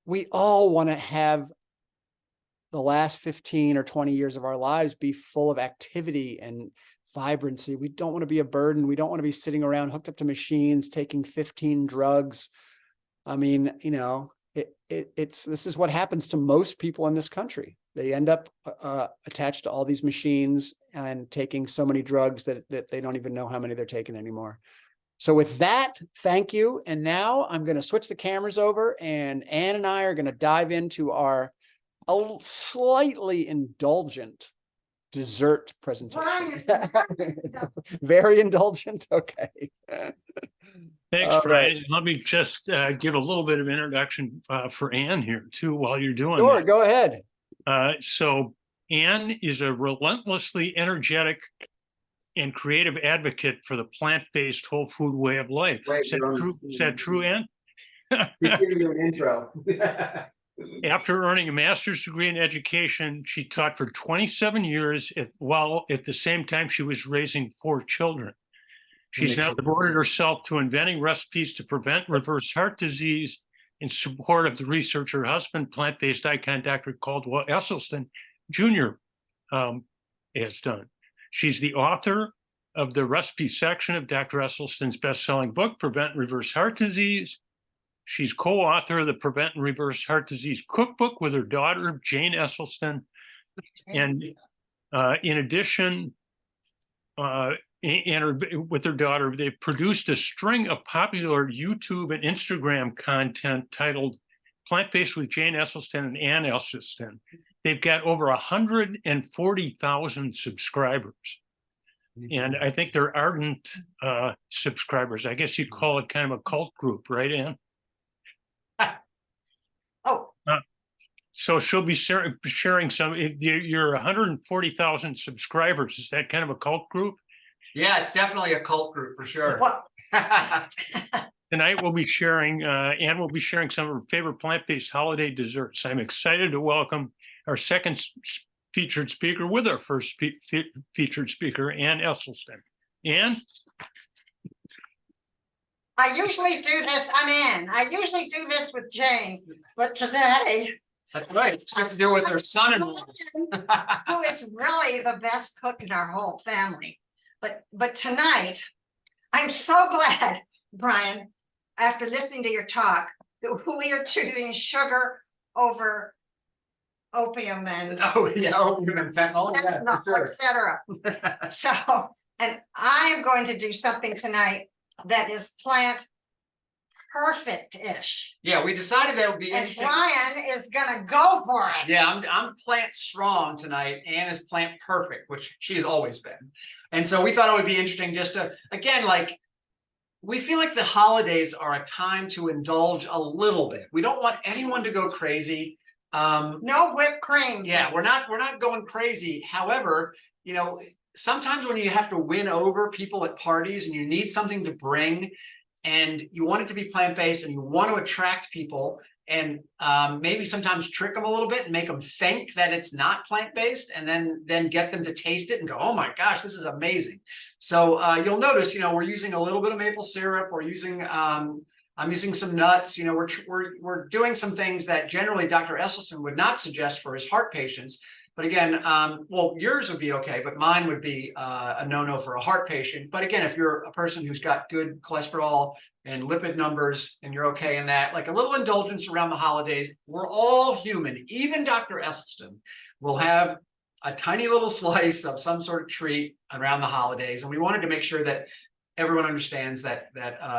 we all want to have the last 15 or 20 years of our lives be full of activity and vibrancy. We don't want to be a burden. We don't want to be sitting around hooked up to machines, taking 15 drugs. This is what happens to most people in this country. They end up attached to all these machines and taking so many drugs that they don't even know how many they're taking anymore. So with that, thank you. And now I'm going to switch the cameras over, and Ann and I are going to dive into our a slightly indulgent dessert presentation. Very indulgent. Okay. Thanks, All Brian. right. Let me just give a little bit of introduction for Ann here too while you're doing Sure, that. go ahead. So Ann is a relentlessly energetic and creative advocate for the plant-based whole food way of life. Is that true, Ann? He's giving you an intro. After earning a master's degree in education, she taught for 27 years while at the same time she was raising 4 children. She's now devoted herself to inventing recipes to prevent reverse heart disease in support of the research her husband, plant-based icon Dr. Caldwell Esselstyn Jr. Has done. She's the author of the recipe section of Dr. Esselstyn's best-selling book, Prevent Reverse Heart Disease. She's co-author of the Prevent and Reverse Heart Disease cookbook with her daughter, Jane Esselstyn. And in addition, with their daughter, they've produced a string of popular YouTube and Instagram content titled Plant-Based with Jane Esselstyn and Ann Esselstyn. They've got over 140,000 subscribers. And I think they're ardent subscribers. I guess you'd call it kind of a cult group, right, Ann? Oh. So she'll be sharing some, your 140,000 subscribers. Is that kind of a cult group? Yeah, it's definitely a cult group for sure. Well, Tonight we'll be sharing, Ann will be sharing some of her favorite plant-based holiday desserts. I'm excited to welcome our second featured speaker with our first featured speaker, Ann Esselstyn. Ann? I usually do this, I'm in. I usually do this with Jane, but today, That's right. She has to do with her son-in-law. who is really the best cook in our whole family. But tonight, I'm so glad, Brian, after listening to your talk, that we are choosing sugar over opium and Oh, yeah, opium and fentanyl. Yeah, for sure. etc. So, and I am going to do something tonight that is plant perfect-ish. Yeah, we decided that would be And interesting. Brian is gonna go for it. Yeah, I'm plant strong tonight. Ann is plant perfect, which she has always been. And so we thought it would be interesting just to, again, like, we feel like the holidays are a time to indulge a little bit. We don't want anyone to go crazy. No whipped cream. Yeah, we're not going crazy. However, you know, sometimes when you have to win over people at parties and you need something to bring and you want it to be plant-based and you want to attract people and maybe sometimes trick them a little bit and make them think that it's not plant-based and then get them to taste it and go, oh my gosh, this is amazing. So you'll notice, you know, we're using a little bit of maple syrup. We're using I'm using some nuts. You know, we're doing some things that generally Dr. Esselstyn would not suggest for his heart patients. But again, well, yours would be okay, but mine would be a no-no for a heart patient. But again, if you're a person who's got good cholesterol and lipid numbers and you're okay in that, like a little indulgence around the holidays, we're all human. Even Dr. Esselstyn will have a tiny little slice of some sort of treat around the holidays. And we wanted to make sure that everyone understands that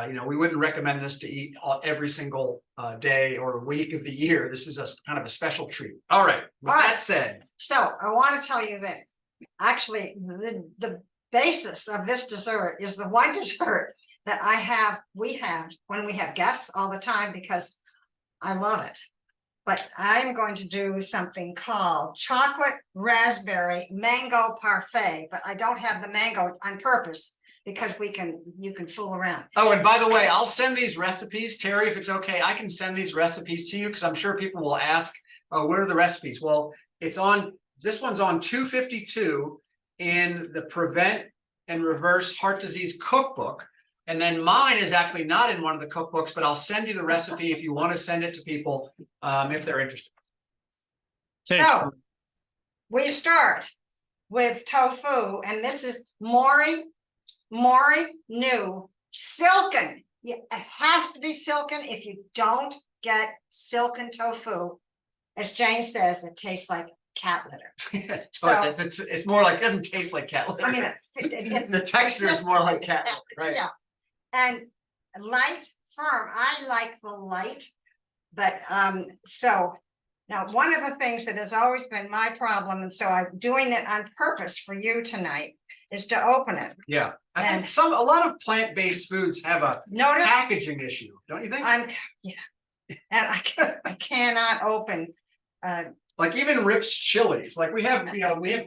you know, we wouldn't recommend this to eat every single day or week of the year. This is a kind of a special treat. All right. With that said, So I want to tell you that actually the basis of this dessert is the one dessert that we have when we have guests all the time because I love it. But I'm going to do something called chocolate raspberry mango parfait, but I don't have the mango on purpose because you can fool around. oh, and by the way, I'll send these recipes, Terry, if it's okay. I can send these recipes to you because I'm sure people will ask, oh, what are the recipes? Well, this one's on 252 in the Prevent and Reverse Heart Disease cookbook. And then mine is actually not in one of the cookbooks, but I'll send you the recipe if you want to send it to people if they're interested. So we start with tofu, and this is Mori new silken. It has to be silken. If you don't get silken tofu, as Jane says, it tastes like cat litter. So it's more like, it doesn't taste like cat litter. I mean, it's the texture is more like cat litter, right? Yeah, and light, firm. I like the light, but so Now, one of the things that has always been my problem, and so I'm doing it on purpose for you tonight, is to open it. Yeah, I And- think a lot of plant-based foods have a Notice packaging issue, don't you think? yeah. And I cannot open, Like even Rip's chilies, like we have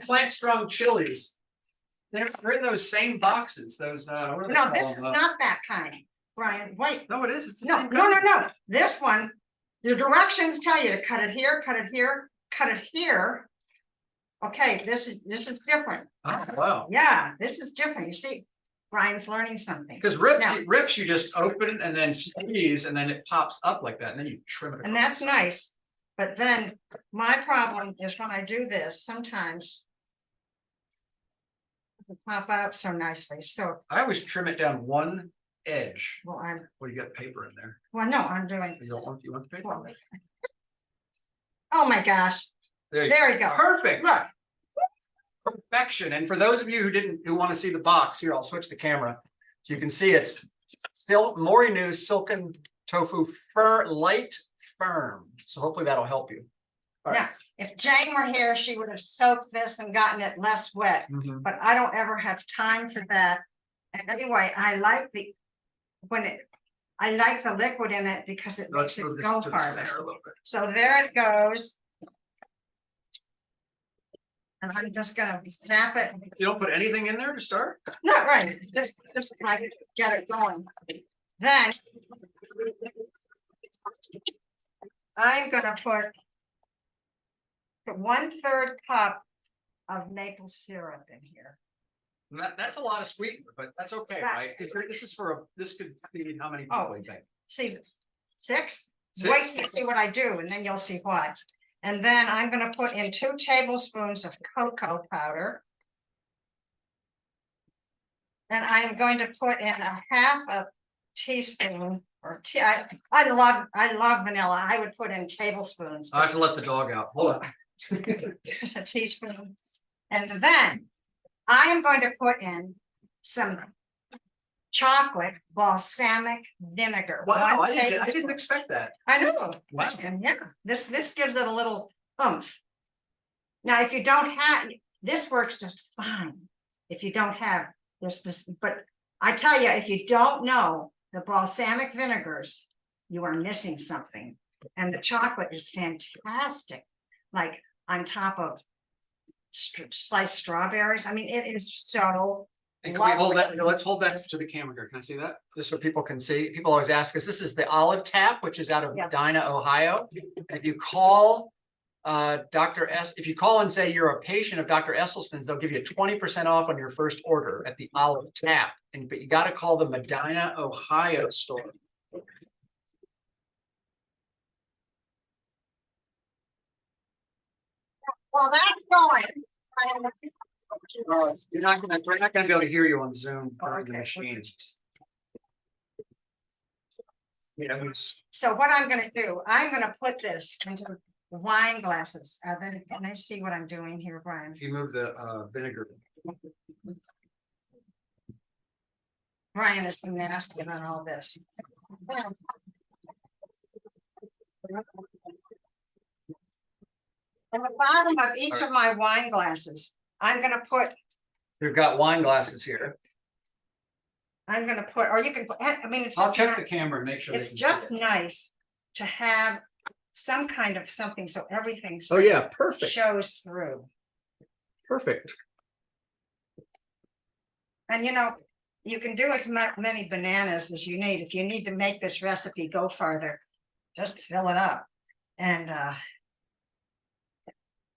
plant-strong chilies. They're in those same boxes, those, what are they no, called? this is not that kind, Brian, wait. No, it is, it's the No, same no, no, kind. no, this one, the directions tell you to cut it here, cut it here, cut it here. Okay, this is different. Oh, wow. Yeah, this is different. You see, Brian's learning something. Because Now- rips you just open and then squeeze and then it pops up like that and then you trim it. And across. that's nice. But then my problem is when I do this, sometimes it pop out so nicely. So, I always trim it down one edge. well, Well, you got paper in there. no, I'm doing. You want the paper? well, Oh my gosh, There you there we go. Perfect. Look, Perfection. And for those of you who want to see the box here, I'll switch the camera. So you can see it's still Mori News Silken Tofu Light Firm. So hopefully that'll help you. All right. now, if Jane were here, she would have soaked this and gotten it less wet, Mhm. but I don't ever have time for that. And anyway, I like the liquid in it because it Let's makes it move this go to the center farther. a little bit. So there it goes. And I'm just gonna snap it. You don't put anything in there to start? Not right, just like get it going. Then I'm gonna put 1/3 cup of maple syrup in here. And that's a lot of sweetener, but that's okay, Right. right? 'Cause this could feed how many Oh. people you think? See, 6? Six? Wait till you see what I do, and then you'll see what. And then I'm gonna put in 2 tablespoons of cocoa powder. And I'm going to put in a 1/2 teaspoon or I love vanilla. I would put in tablespoons. I have to let the dog out. Hold on. There's a teaspoon. And then I am going to put in some chocolate balsamic vinegar. Wow, One I didn't tablespoon. expect that. I know. Wow. And yeah, this gives it a little oomph. Now, if you don't have, this works just fine. If you don't have this, but I tell you, if you don't know the balsamic vinegars, you are missing something. And the chocolate is fantastic, like on top of sliced strawberries. I mean, it is so. And can we hold that? lovely. Let's hold that to the camera here. Can I see that? Just so people can see. People always ask us, this is the Olive Tap, which is out of Yeah. Edina, Ohio. And if you call if you call and say you're a patient of Dr. Esselstyn's, they'll give you 20% off on your first order at the Olive Tap. But you got to call the Edina, Ohio store. Well, that's going. Oh, we're not gonna be able to hear you on Zoom or the Okay. machine. Yeah, So what I'm gonna do, I'm gonna put this into wine glasses. Then can I see what I'm doing here, Brian? if you move the vinegar. Brian is the master on all this. On the bottom of each of my wine glasses, I'm gonna put, We've got wine glasses here. or you can, I mean, it's I'll just, check the not- camera and make sure. they it's can see just it. nice to have some kind of something, so everything Oh, yeah, perfect, shows through. perfect. And you can do as many bananas as you need. If you need to make this recipe go farther, just fill it up. And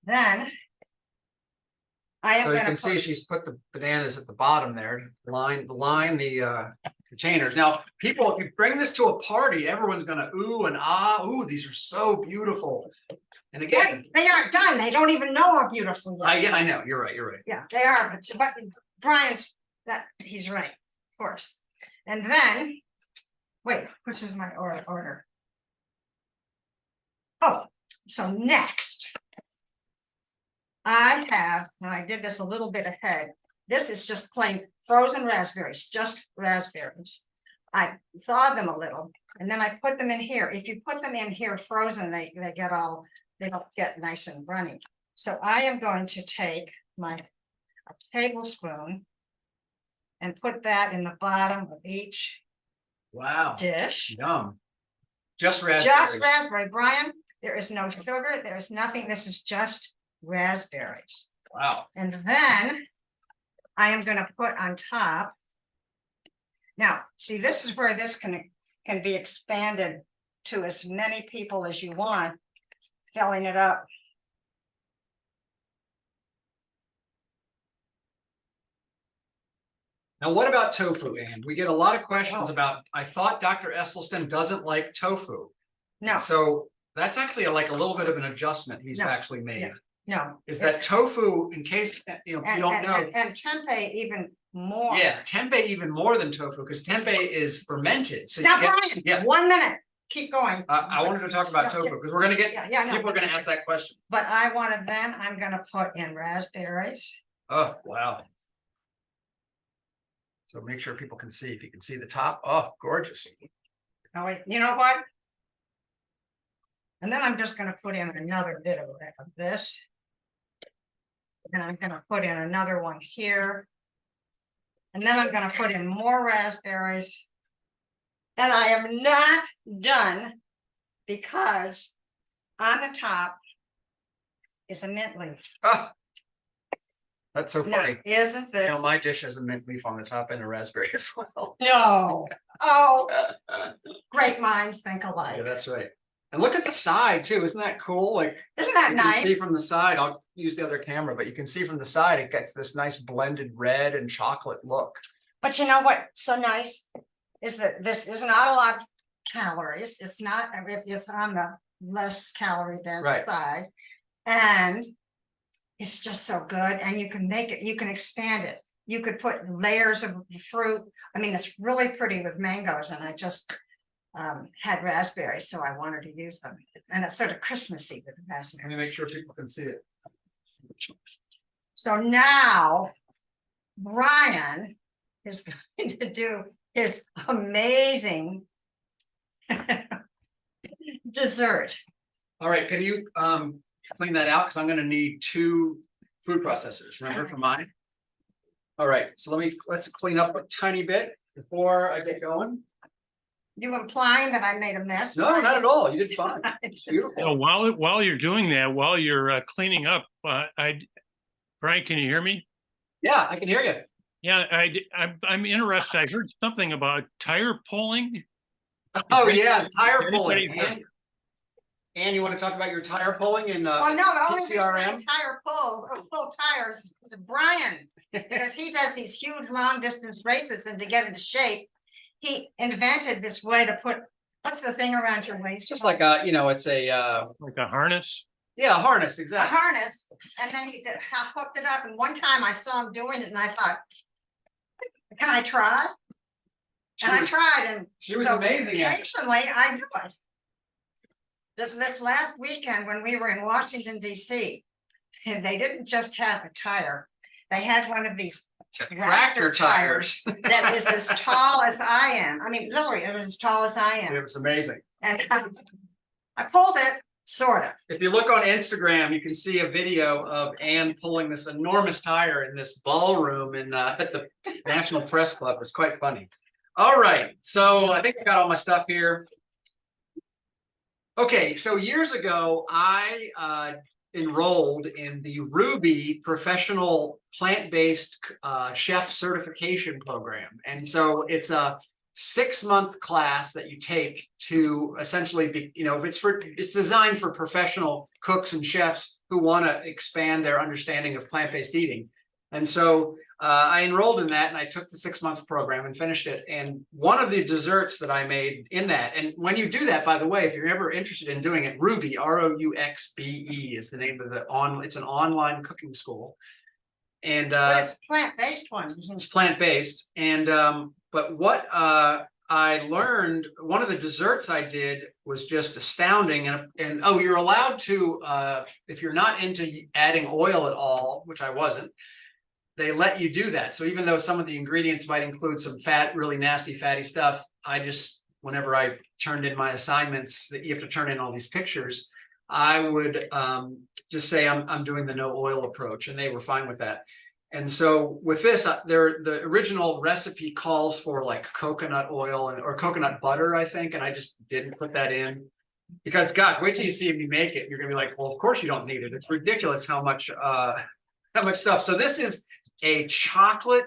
then I am So you gonna can see put, she's put the bananas at the bottom there, line the containers. Now, people, if you bring this to a party, everyone's gonna ooh and ah, ooh, these are so beautiful. And again, wait, they aren't done. They don't even know how beautiful. yet. yeah, I know, you're right, you're right. Yeah, they are, but Brian's, he's right, of course. And then, wait, which is my order? Oh, so next. I have, and I did this a little bit ahead, this is just plain frozen raspberries, just raspberries. I thawed them a little, and then I put them in here. If you put them in here frozen, they get all they'll get nice and runny. So I am going to take a tablespoon and put that in the bottom of each Wow. dish. Yum. Just raspberries. Just raspberry, Brian. There is no sugar. There's nothing. This is just raspberries. Wow. And then I am going to put on top. Now, see, this is where this can be expanded to as many people as you want, filling it up. Now, what about tofu, Ann? We get a lot of questions Oh. about, I thought Dr. Esselstyn doesn't like tofu. No, So that's actually like a little bit of an adjustment he's No. actually made. no. Is that tofu, in case you And, don't and, know, and tempeh even more. yeah, tempeh even more than tofu, because tempeh is fermented. So you Now, get, Brian, yeah. 1 minute. Keep going. I wanted to talk about Yeah, tofu because we're gonna get, Yeah, no, people are gonna ask that question. But I wanted, then I'm gonna put in raspberries. Oh, wow. So make sure people can see, if you can see the top, oh, gorgeous. Oh, wait, you know what? And then I'm just gonna put in another bit of this. And I'm gonna put in another one here. And then I'm gonna put in more raspberries. And I am not done because on the top is a mint leaf. Oh, that's so Now, funny. isn't You this? know, my dish has a mint leaf on the top and a raspberry as well. No. Oh, Yeah, great minds think alike. that's right. And look at the side too. Isn't that cool? Like Isn't that you can see nice? from the side, I'll use the other camera, but you can see from the side, it gets this nice blended red and chocolate look. But you know what's so nice is that this is not a lot of calories. It's not, it's on the less calorie dense Right. side. And it's just so good. And you can make it, you can expand it. You could put layers of fruit. I mean, it's really pretty with mangoes, and I just had raspberries, so I wanted to use them. And it's sort of Christmassy with Let me raspberries. make sure people can see it. So now Brian is going to do his amazing dessert. All right, can you clean that out? Because I'm gonna need 2 food processors, remember, for mine? All right, so let's clean up a tiny bit before I get going. You implying that I made a mess? No, not at all. You did fine. It's Beautiful. While you're doing that, while you're cleaning up, Brian, can you hear me? Yeah, I can hear you. Yeah, I'm interested. I heard something about tire pulling. Oh, yeah, tire Anybody- pulling. And you want to talk about your tire pulling in Oh, no, the only reason I PCRM? tire pull tires is Brian, because he does these huge long distance races, and to get into shape, he invented this way to put, what's the thing around your waist? Just like a, it's a, Like a harness? yeah, a harness, A exactly. harness, and then he hooked it up, and one time I saw him doing it, and I thought, can I try? And I tried, and She was so amazing at it. occasionally I do it. This last weekend when we were in Washington DC, and they didn't just have a tire, they had one of these Tractor tires. that is as tall as I am. I mean, literally, it was as tall as I It am. was amazing. And I pulled it, sort of. If you look on Instagram, you can see a video of Ann pulling this enormous tire in this ballroom at the National Press Club. It's quite funny. All right, so I think I got all my stuff here. Okay, so years ago, I enrolled in the Ruby Professional Plant-Based Chef Certification Program. And so it's a 6-month class that you take to essentially be, it's designed for professional cooks and chefs who want to expand their understanding of plant-based eating. And so I enrolled in that, and I took the 6-month program and finished it. And one of the desserts that I made in that, and when you do that, by the way, if you're ever interested in doing it, Ruby, ROUXBE is the name of it's an online cooking school. And But it's a plant-based one. it's plant-based. And but what I learned, one of the desserts I did was just astounding. And oh, you're allowed to, if you're not into adding oil at all, which I wasn't, they let you do that. So even though some of the ingredients might include some fat, really nasty fatty stuff, whenever I turned in my assignments, that you have to turn in all these pictures, I would just say I'm doing the no oil approach, and they were fine with that. And so with this, the original recipe calls for like coconut oil or coconut butter, I think, and I just didn't put that in because, gosh, wait till you see me make it. You're gonna be like, well, of course you don't need it. It's ridiculous how much stuff. So this is a chocolate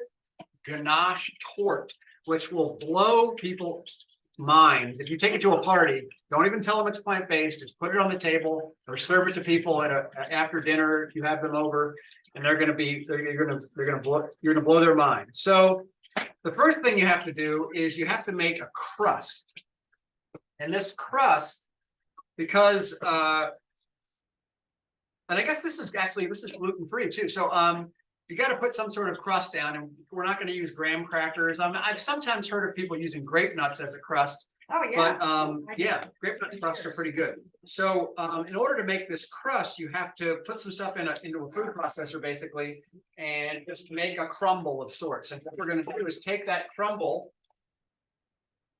ganache torte, which will blow people's minds. If you take it to a party, don't even tell them it's plant-based, just put it on the table or serve it to people at after dinner if you have them over, and you're gonna blow their mind. So the first thing you have to do is you have to make a crust. And this crust, because and I guess this is gluten-free too. So you got to put some sort of crust down, and we're not going to use graham crackers. I've sometimes heard of people using grape nuts as a crust. Oh, yeah. But yeah, grape nut crusts are pretty good. So in order to make this crust, you have to put some stuff into a food processor basically, and just make a crumble of sorts. And what we're going to do is take that crumble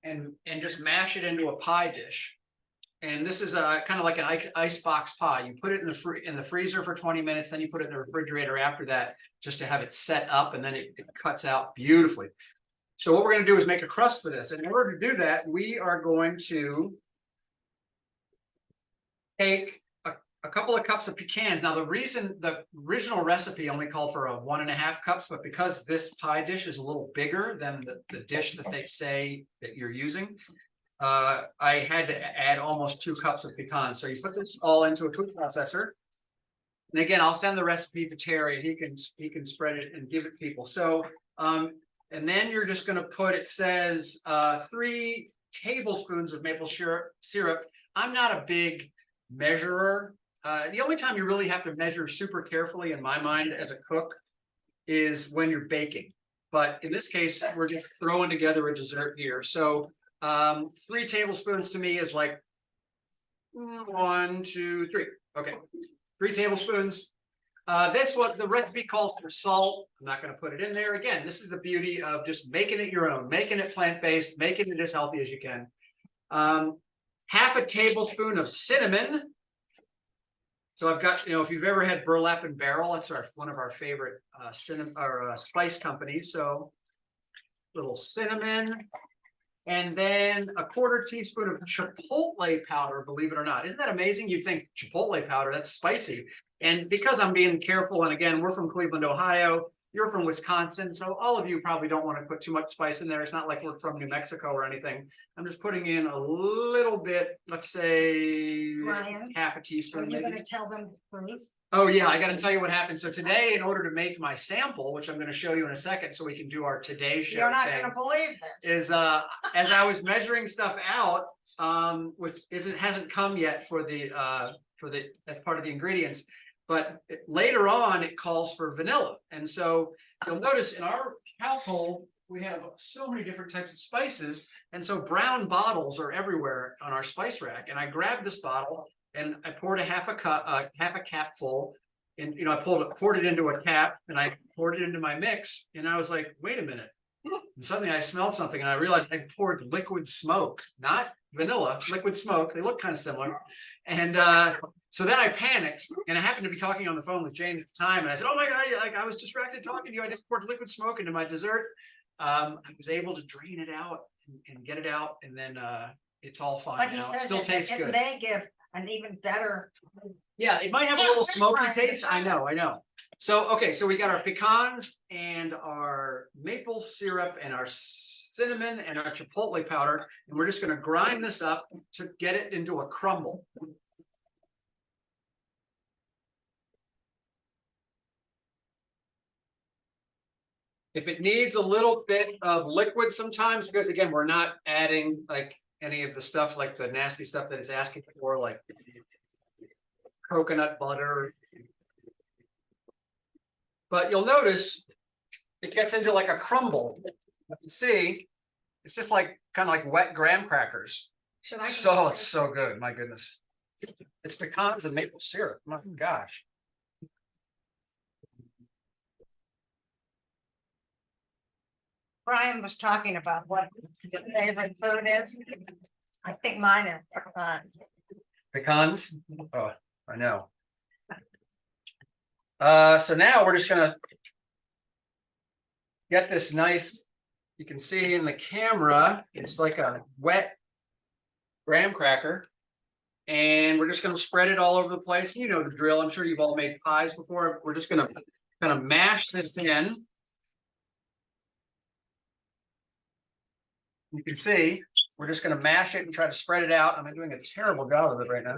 and just mash it into a pie dish. And this is kind of like an icebox pie. You put it in the freezer for 20 minutes, then you put it in the refrigerator after that, just to have it set up, and then it cuts out beautifully. So what we're going to do is make a crust for this. And in order to do that, we are going to take a couple of cups of pecans. Now, the original recipe only called for 1.5 cups, but because this pie dish is a little bigger than the dish that they say that you're using, I had to add almost 2 cups of pecans. So you put this all into a food processor. And again, I'll send the recipe to Terry. He can spread it and give it to people. So, and then you're just going to put, it says 3 tablespoons of maple syrup. I'm not a big measurer. The only time you really have to measure super carefully, in my mind, as a cook, is when you're baking. But in this case, we're just throwing together a dessert here. So 3 tablespoons to me is like 1, 2, 3. Okay, 3 tablespoons. This one, the recipe calls for salt. I'm not going to put it in there. Again, this is the beauty of just making it your own, making it plant-based, making it as healthy as you can. 1/2 tablespoon of cinnamon. So I've got, if you've ever had Burlap and Barrel, that's one of our favorite cinnamon or spice companies. So little cinnamon. And then 1/4 teaspoon of chipotle powder, believe it or not. Isn't that amazing? You'd think chipotle powder, that's spicy. And because I'm being careful, and again, we're from Cleveland, Ohio, you're from Wisconsin, so all of you probably don't want to put too much spice in there. It's not like we're from New Mexico or anything. I'm just putting in a little bit, let's say Brian, 1/2 teaspoon. Are you maybe. going to tell them the truth? Oh yeah, I got to tell you what happened. So today, in order to make my sample, which I'm going to show you in a second, so we can do our Today Show You're not thing, going to believe this. is as I was measuring stuff out, which hasn't come yet for the as part of the ingredients, but later on it calls for vanilla. And so you'll notice in our household we have so many different types of spices, and so brown bottles are everywhere on our spice rack. And I grabbed this bottle and I poured 1/2 cap full, and I poured it into a cap, and I poured it into my mix, and I was like, wait a minute. And suddenly I smelled something, and I realized I poured liquid smoke, not vanilla, liquid smoke. They look kind of similar. And so then I panicked, and I happened to be talking on the phone with Jane at the time, and I said, oh my God, I was distracted talking to you. I just poured liquid smoke into my dessert. I was able to drain it out and get it out, and then it's all fine But he now. It says still tastes good. it may give an even better. Yeah, it might have a little smoky taste. I know. So, okay, so we got our pecans and our maple syrup and our cinnamon and our chipotle powder, and we're just going to grind this up to get it into a crumble. If it needs a little bit of liquid sometimes, because again, we're not adding like any of the stuff, like the nasty stuff that it's asking for, like coconut butter. But you'll notice it gets into like a crumble. You can see it's just like kind of like wet graham crackers. It's so good. My goodness. It's pecans and maple syrup. My gosh. Brian was talking about what his favorite food is. I think mine is pecans. Pecans? Oh, I know. So now we're just gonna get this nice, you can see in the camera, it's like a wet graham cracker. And we're just gonna spread it all over the place. You know the drill. I'm sure you've all made pies before. We're just gonna kind of mash this in. You can see, we're just gonna mash it and try to spread it out. I'm doing a terrible job of it right now.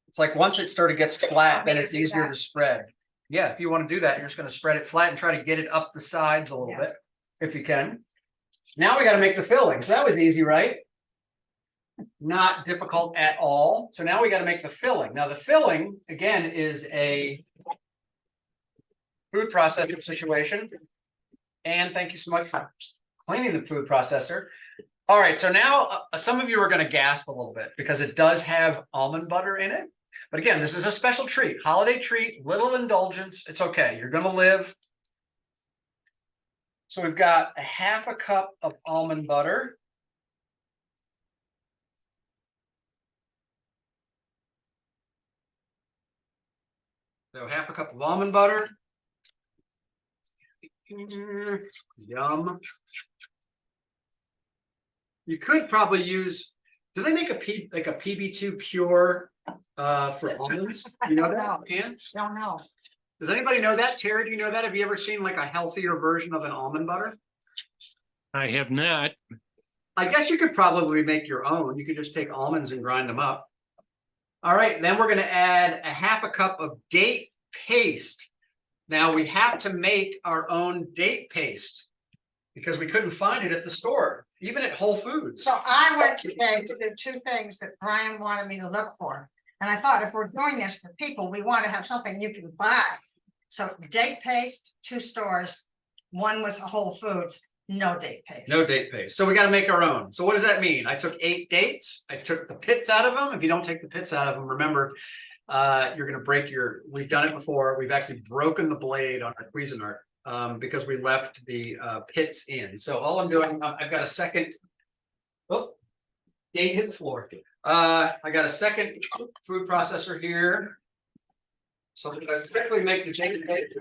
It's like once it sort of gets flat, then it's easier to spread. Yeah, if you want to do that, you're just going to spread it flat and try to get it up the sides a little bit, if you can. Now we got to make the filling. So that was easy, right? Not difficult at all. So now we got to make the filling. Now the filling, again, is a food processor situation. And thank you so much for cleaning the food processor. All right, so now some of you are going to gasp a little bit because it does have almond butter in it. But again, this is a special treat, holiday treat, little indulgence. It's okay. You're going to live. So we've got a half a cup of almond butter. So half a cup of almond butter. Yum. You could probably use, do they make a PB2 pure for almonds? You know that? Can? Don't know. Does anybody know that? Terry, do you know that? Have you ever seen like a healthier version of an almond butter? I have not. I guess you could probably make your own. You could just take almonds and grind them up. All right, then we're going to add a half a cup of date paste. Now we have to make our own date paste because we couldn't find it at the store, even at Whole Foods. So I went today to do two things that Brian wanted me to look for. And I thought if we're doing this for people, we want to have something you can buy. So date paste, 2 stores. One was Whole Foods, no date paste. No date paste. So we got to make our own. So what does that mean? I took 8 dates. I took the pits out of them. If you don't take the pits out of them, remember, you're going to break your, we've done it before. We've actually broken the blade on our Cuisinart because we left the pits in. So all I'm doing, I've got a second, oh, date hit the floor. I got a second food processor here. So I typically make the date paste.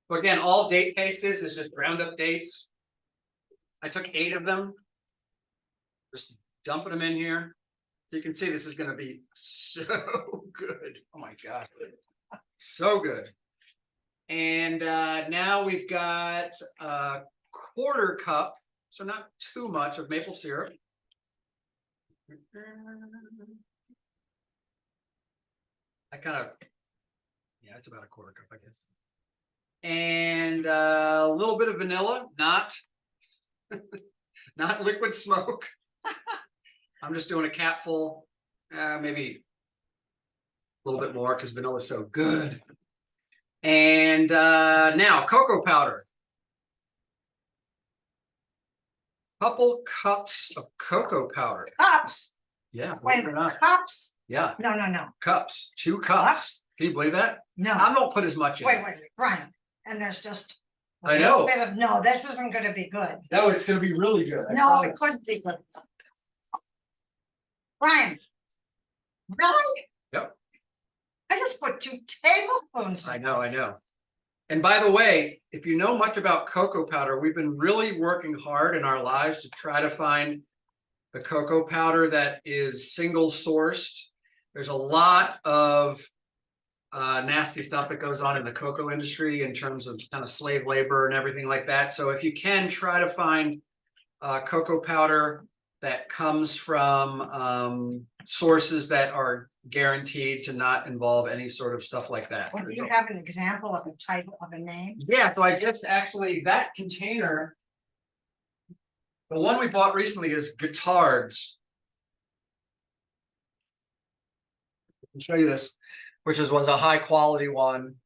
So again, all date paste is just ground up dates. I took 8 of them, just dumping them in here. So you can see this is going to be so good. Oh my God, so good. And now we've got a 1/4 cup, so not too much of maple syrup. I kind of, yeah, it's about a 1/4 cup, I guess. And a little bit of vanilla, not liquid smoke. I'm just doing a capful, maybe a little bit more because vanilla is so good. And now cocoa powder. Couple cups of cocoa powder. Cups. Yeah, Wait, believe it or not. cups? Yeah, No. cups, 2 cups. Can you believe that? No. I don't put as much in. Wait, Brian. And there's just a I little know. bit of, no, this isn't going to be good. No, it's going to be really good. I No, it promise. couldn't be good. Brian. Really? Yep. I just put 2 tablespoons. I know. And by the way, if you know much about cocoa powder, we've been really working hard in our lives to try to find the cocoa powder that is single sourced. There's a lot of nasty stuff that goes on in the cocoa industry in terms of kind of slave labor and everything like that. So if you can try to find cocoa powder that comes from sources that are guaranteed to not involve any sort of stuff like that. Well, do you have an example of a type of a name? Yeah, so I just actually, that container, the one we bought recently is Guittards. I can show you this, which was a high quality one.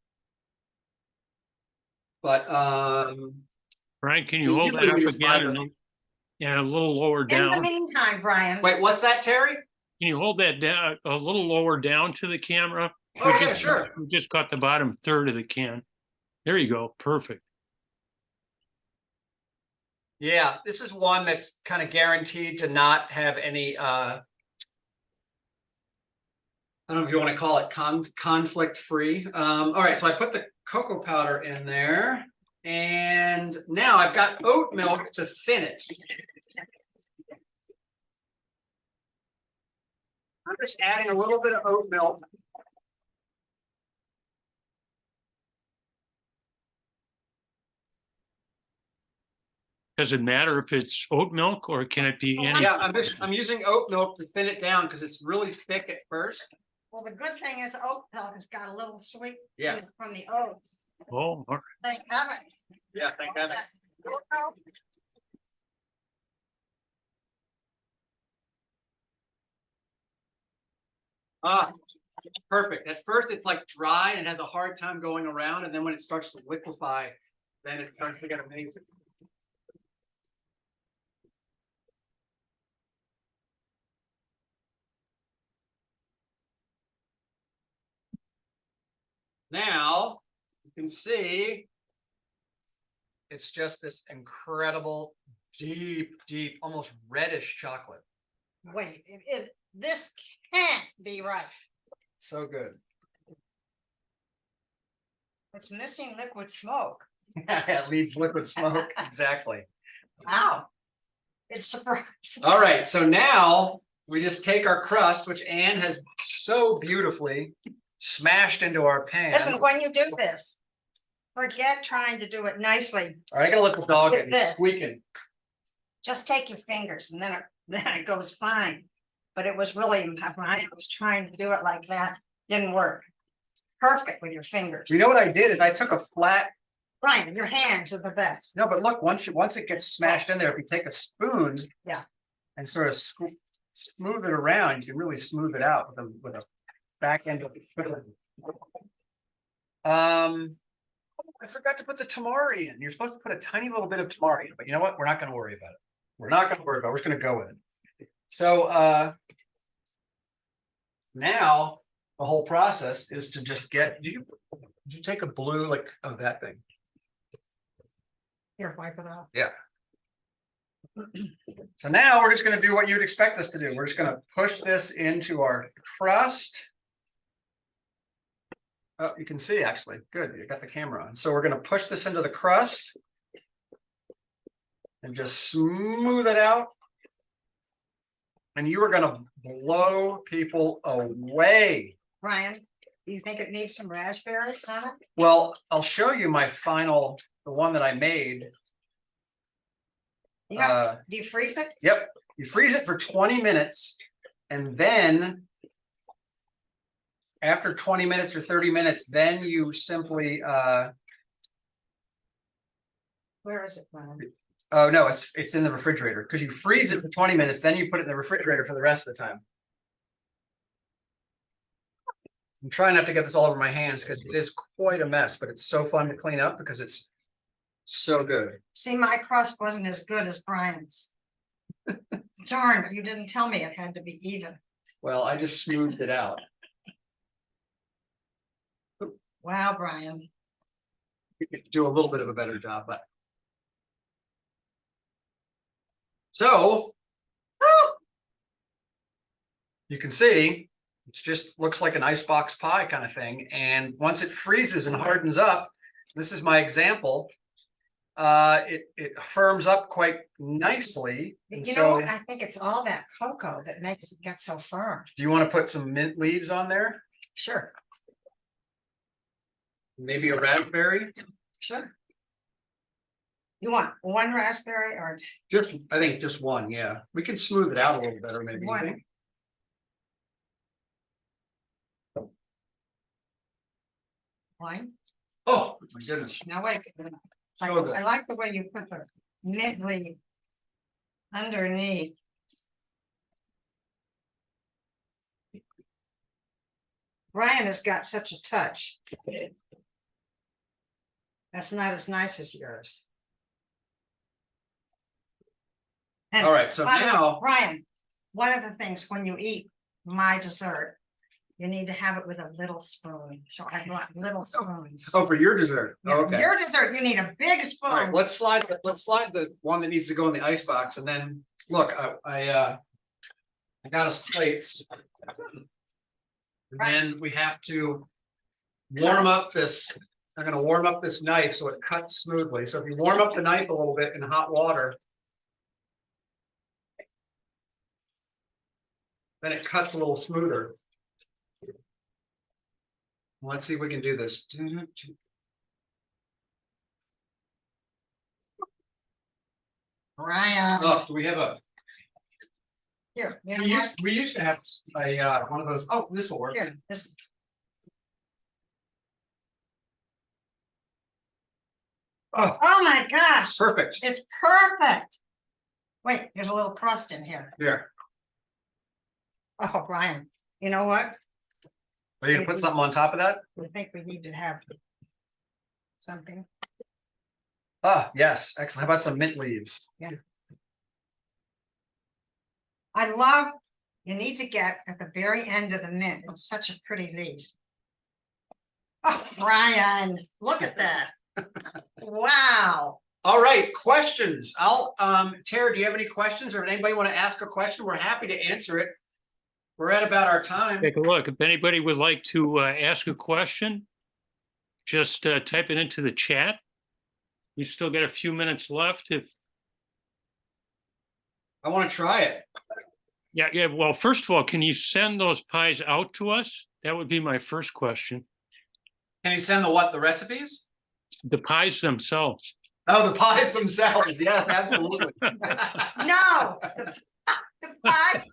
But Brian, can you hold that up again and a little lower In the down? meantime, Brian. wait, what's that, Terry? Can you hold that down a little lower down to the camera? Oh, yeah, sure. We just got the bottom third of the can. There you go. Perfect. Yeah, this is one that's kind of guaranteed to not have any I don't know if you want to call it conflict free. All right, so I put the cocoa powder in there, and now I've got oat milk to thin it. I'm just adding a little bit of oat milk. Does it matter if it's oat milk or can it be any? Yeah, I'm using oat milk to thin it down because it's really thick at first. Well, the good thing is oat milk has got a little sweet. Yeah. From the oats. Oh, all right. Thank heavens. Yeah, thank heavens. Ah, perfect. At first, it's like dry and it has a hard time going around, and then when it starts to liquefy, then it starts to get amazing. Now, you can see it's just this incredible, deep, almost reddish chocolate. Wait, this can't be right. So good. It's missing liquid smoke. It leaves liquid smoke. Exactly. Wow. It's surprising. All right, so now we just take our crust, which Anne has so beautifully smashed into our pan. Listen, when you do this, forget trying to do it nicely. All right, I gotta let the dog Get get this. squeaking. Just take your fingers and then it goes fine. But it was really, Brian was trying to do it like that, didn't work. Perfect with your fingers. You know what I did is I took a flat. Brian, your hands are the best. No, but look, once it gets smashed in there, if you take a spoon, Yeah. and sort of smooth it around, you can really smooth it out with a back end of the spoon. I forgot to put the tamari in. You're supposed to put a tiny little bit of tamari in, but you know what? We're not going to worry about it. We're not going to worry about it. We're just going to go with it. So now the whole process is to just get. Did you take a blue like that thing? Here, wipe it off. Yeah. So now we're just going to do what you'd expect us to do. We're just going to push this into our crust. Oh, you can see actually. Good. You got the camera on. So we're going to push this into the crust and just smooth it out. And you are going to blow people away. Brian, do you think it needs some raspberries on it? Well, I'll show you my final, the one that I made. Yeah. Do you freeze it? Yep. You freeze it for 20 minutes. And then after 20 minutes or 30 minutes, then you simply Where is it, Brian? oh no, it's in the refrigerator because you freeze it for 20 minutes, then you put it in the refrigerator for the rest of the time. I'm trying not to get this all over my hands because it is quite a mess, but it's so fun to clean up because it's so good. See, my crust wasn't as good as Brian's. Darn, you didn't tell me it had to be even. Well, I just smoothed it out. Wow, Brian. You could do a little bit of a better job, but so you can see it just looks like an icebox pie kind of thing. And once it freezes and hardens up, this is my example. It firms up quite nicely. And You know what? I think it's all that cocoa that makes it get so firm. do you want to put some mint leaves on there? Sure, Maybe a raspberry? sure. You want one raspberry or I think just one, yeah. We can smooth it out a little better, maybe. You one? think? One? Oh, my goodness. Now wait. So good. I like the way you put the mint leaf underneath. Brian has got such a touch. That's not as nice as yours. And All right, so by the way, now, Brian, one of the things when you eat my dessert, you need to have it with a little spoon. So I brought little spoons. Oh, for your dessert. Yeah, Okay. your dessert, you need a big All right, spoon. let's slide the one that needs to go in the ice box, and then look, I got us plates. And then we have to warm up this. I'm gonna warm up this knife so it cuts smoothly. So if you warm up the knife a little bit in hot water, then it cuts a little smoother. Let's see if we can do this. Brian, Oh, do we have a? here, you know We what? used to have a one of those. Oh, this will work. Here, this. Oh, Oh my gosh, perfect. it's perfect. Wait, there's a little crust in here. There. Oh, Brian, you know what? Are you gonna put something on top of that? I think we need to have something. Ah, yes, excellent. How about some mint leaves? I love, you need to get at the very end of the mint. It's such a pretty leaf. Oh, Brian, look at that. Wow. All right, questions. Tara, do you have any questions, or anybody want to ask a question? We're happy to answer it. We're at about our time. Take a look. If anybody would like to ask a question, just type it into the chat. We've still got a few minutes left. If I want to try it. yeah. Well, first of all, can you send those pies out to us? That would be my first question. Can you send the what? The recipes? The pies themselves. Oh, the pies themselves. Yes, absolutely. No, the pies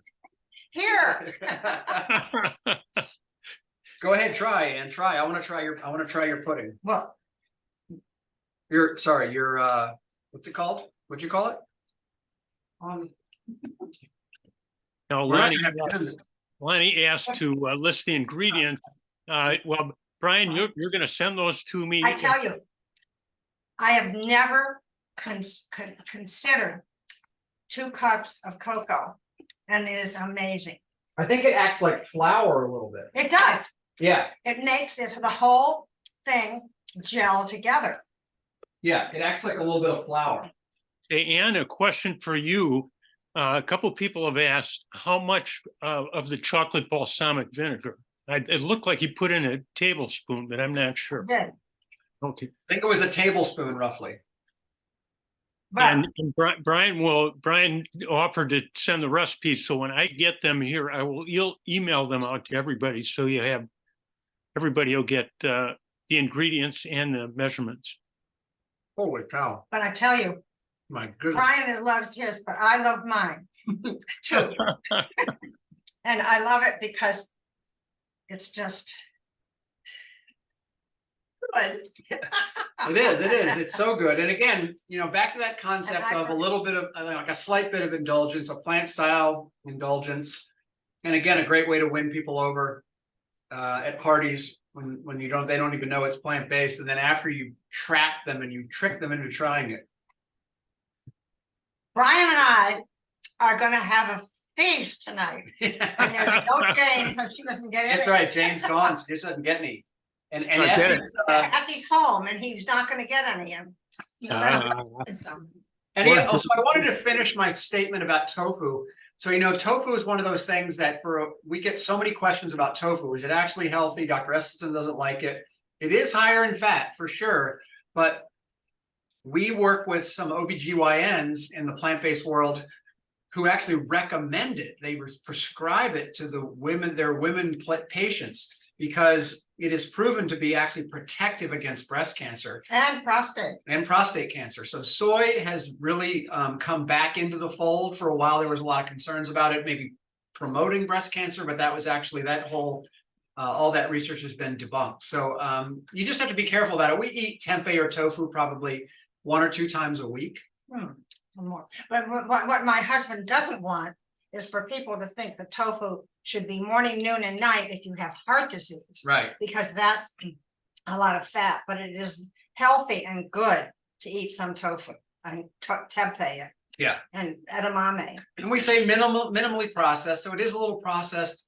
here. Go ahead, try and try. I want to try your pudding. Well, Your what's it called? What'd you call it? Now, We're not Lonnie gonna have to- Lonnie asked to list the ingredients. Well, Brian, you're going to send those to me. I tell you, I have never considered 2 cups of cocoa, and it is amazing. I think it acts like flour a little bit. It does. Yeah, It makes it the whole thing gel together. yeah, it acts like a little bit of flour. Hey, Ann, a question for you. A couple people have asked how much of the chocolate balsamic vinegar. It looked like you put in a tablespoon, but I'm not sure. Did. Okay. I think it was a tablespoon roughly. But And Brian offered to send the recipes, so when I get them here, I will email them out to everybody, so you have everybody will get the ingredients and the measurements. Holy cow! I tell you, My goodness. Brian loves his, but I love mine too. And I love it because it's just good. It is. It's so good. And again, back to that concept And I of a little bit of like a slight bit of indulgence, a plant style indulgence. And again, a great way to win people over at parties when they don't even know it's plant based. And then after you trap them and you trick them into trying it. Brian and I are gonna have a feast tonight. And there's no Jane, so she doesn't get That's any. right. Jane's gone, so she doesn't get any. And I get it. Essie's, Essie's home and he's not gonna get any. And, you know, so, and yeah, so I wanted to finish my statement about tofu. So, tofu is one of those things that we get so many questions about tofu. Is it actually healthy? Dr. Esselstyn doesn't like it. It is higher in fat for sure, but we work with some OBGYNs in the plant-based world who actually recommend it. They prescribe it to their women patients because it is proven to be actually protective against breast cancer and prostate cancer. So soy has really come back into the fold. For a while, there was a lot of concerns about it, maybe promoting breast cancer, but that was actually all that research has been debunked. So you just have to be careful about it. We eat tempeh or tofu probably 1 or 2 times a week. more. But what my husband doesn't want is for people to think that tofu should be morning, noon, and night if you have heart disease. Right. Because that's a lot of fat, but it is healthy and good to eat some tofu and tempeh. Yeah. And edamame. And we say minimally processed, so it is a little processed.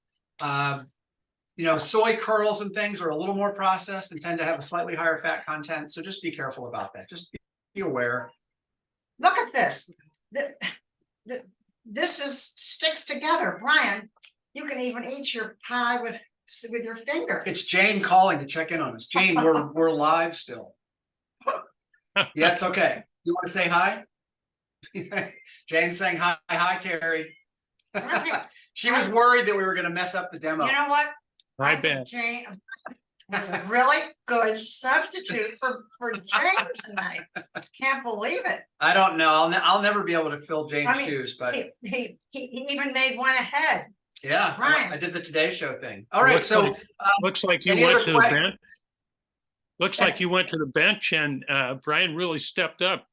soy kernels and things are a little more processed and tend to have a slightly higher fat content. So just be careful about that. Just be aware. Look at this. This sticks together, Brian. You can even eat your pie with your fingers. It's Jane calling to check in on us. Jane, we're live still. Yeah, it's okay. You want to say hi? Jane's saying hi, Terry. She was worried that we were going to mess up the demo. You know what? I think bet. Jane was a really good substitute for Jane tonight. Can't believe it. I don't know. I'll never be able to fill Jane's shoes, but he even made one ahead. yeah, Brian. I did the Today Show thing. All right, so Looks like you any went other to the que- bench. Looks like you went to the bench, and Brian really stepped up.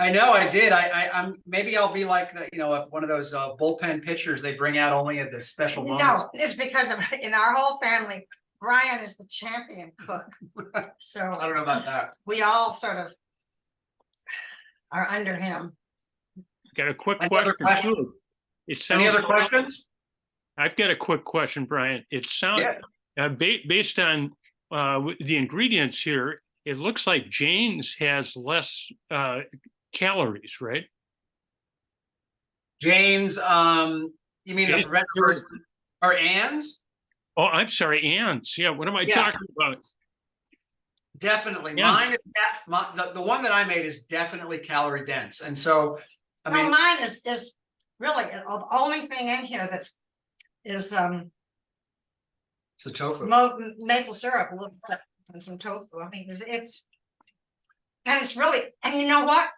I know I did. I'm maybe I'll be like one of those bullpen pitchers they bring out only at the special moments. No, it's because in our whole family, Brian is the champion cook. So I don't know about that. we all sort of are under him. Got a quick Any other question. questions? Too. It sounds Any other like- questions? I've got a quick question, Brian. It sounds based on the ingredients here, it looks like Jane's has less calories, right? Jane's, you mean Jane's- the Brentford or Ann's? Oh, I'm sorry, Ann's. Yeah, what am I Yeah. talking about? Definitely. Yeah. Mine is the one that I made is definitely calorie dense. And so, I No, mean, mine is really the only thing in here is it's the tofu. maple syrup, a little bit, and some tofu. I mean, it's really, and you know what?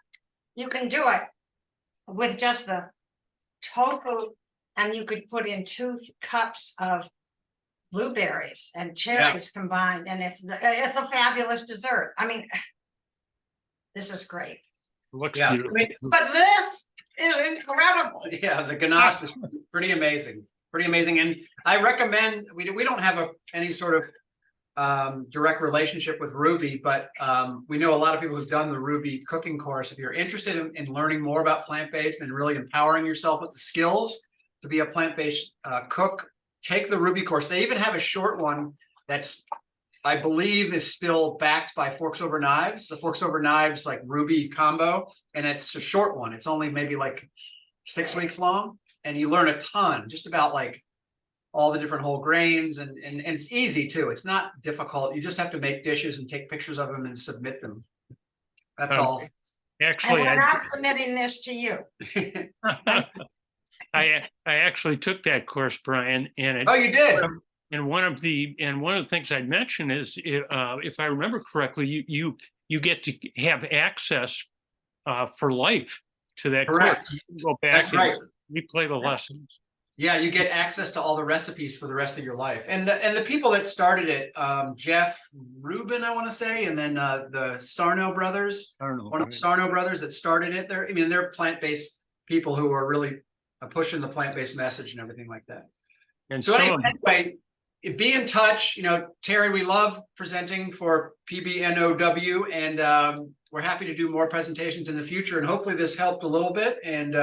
You can do it with just the tofu, and you could put in 2 cups of blueberries and cherries combined, and it's a fabulous dessert. I mean, this is great. Looks Yeah. beautiful. But this is incredible. Yeah, the ganache is pretty amazing. Pretty amazing. And I recommend, we don't have any sort of direct relationship with Ruby, but we know a lot of people who've done the Ruby cooking course. If you're interested in learning more about plant-based and really empowering yourself with the skills to be a plant-based cook, take the Ruby course. They even have a short one that's, I believe, is still backed by Forks Over Knives, the Forks Over Knives like Ruby combo. And it's a short one. It's only maybe like 6 weeks long. And you learn a ton just about like all the different whole grains and it's easy too. It's not difficult. You just have to make dishes and take pictures of them and submit them. That's all. And Actually, we're not submitting this to you. I actually took that course, Brian, and it, Oh, you did? and one of the things I'd mention is if I remember correctly, you get to have access for life to that Correct. course. You can go back That's right. and replay the lessons. Yeah, you get access to all the recipes for the rest of your life. And the people that started it, Jeff Rubin, I want to say, and then the Sarno brothers, I don't know. one of the Sarno brothers that started it. They're plant-based people who are really pushing the plant-based message and everything like that. And So some of- anyway, be in touch. Terry, we love presenting for PBNOW, and we're happy to do more presentations in the future. And hopefully this helped a little bit. And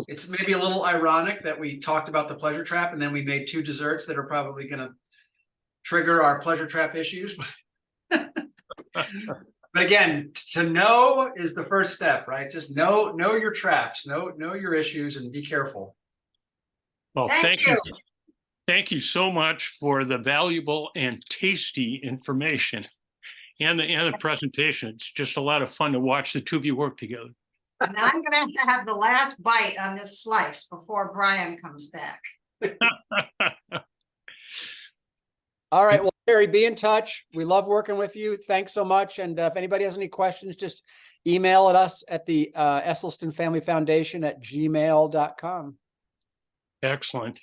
it's maybe a little ironic that we talked about the pleasure trap and then we made 2 desserts that are probably going to trigger our pleasure trap issues. But again, to know is the first step, right? Just know your traps, know your issues, and be careful. Well, Thank you. Thank you so much for the valuable and tasty information and the presentation. It's just a lot of fun to watch the 2 of you work together. And I'm gonna have the last bite on this slice before Brian comes back. All right. Well, Terry, be in touch. We love working with you. Thanks so much. And if anybody has any questions, just email at us at the Esselstyn Family Foundation at gmail.com. Excellent.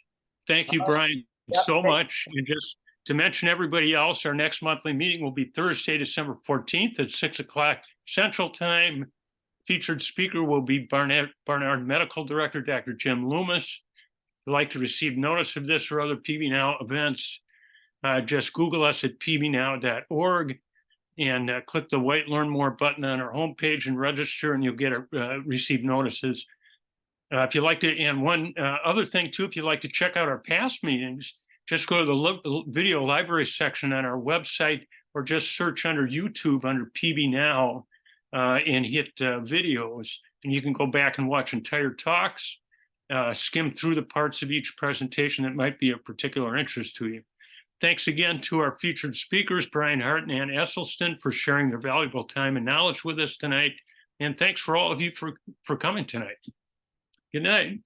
Thank you, Brian, Yep. so much. And just to mention everybody else, our next monthly meeting will be Thursday, December 14th at 6 o'clock Central Time. Featured speaker will be Barnard Medical Director, Dr. Jim Loomis. If you'd like to receive notice of this or other PB Now events, just Google us at pbnow.org and click the white Learn More button on our homepage and register, and you'll get receive notices. If you like to, and one other thing too, if you'd like to check out our past meetings, just go to the video library section on our website, or just search under YouTube under PB Now and hit videos. And you can go back and watch entire talks, skim through the parts of each presentation that might be of particular interest to you. Thanks again to our featured speakers, Brian Hart and Ann Esselstyn, for sharing their valuable time and knowledge with us tonight. And thanks for all of you for coming tonight. Good night.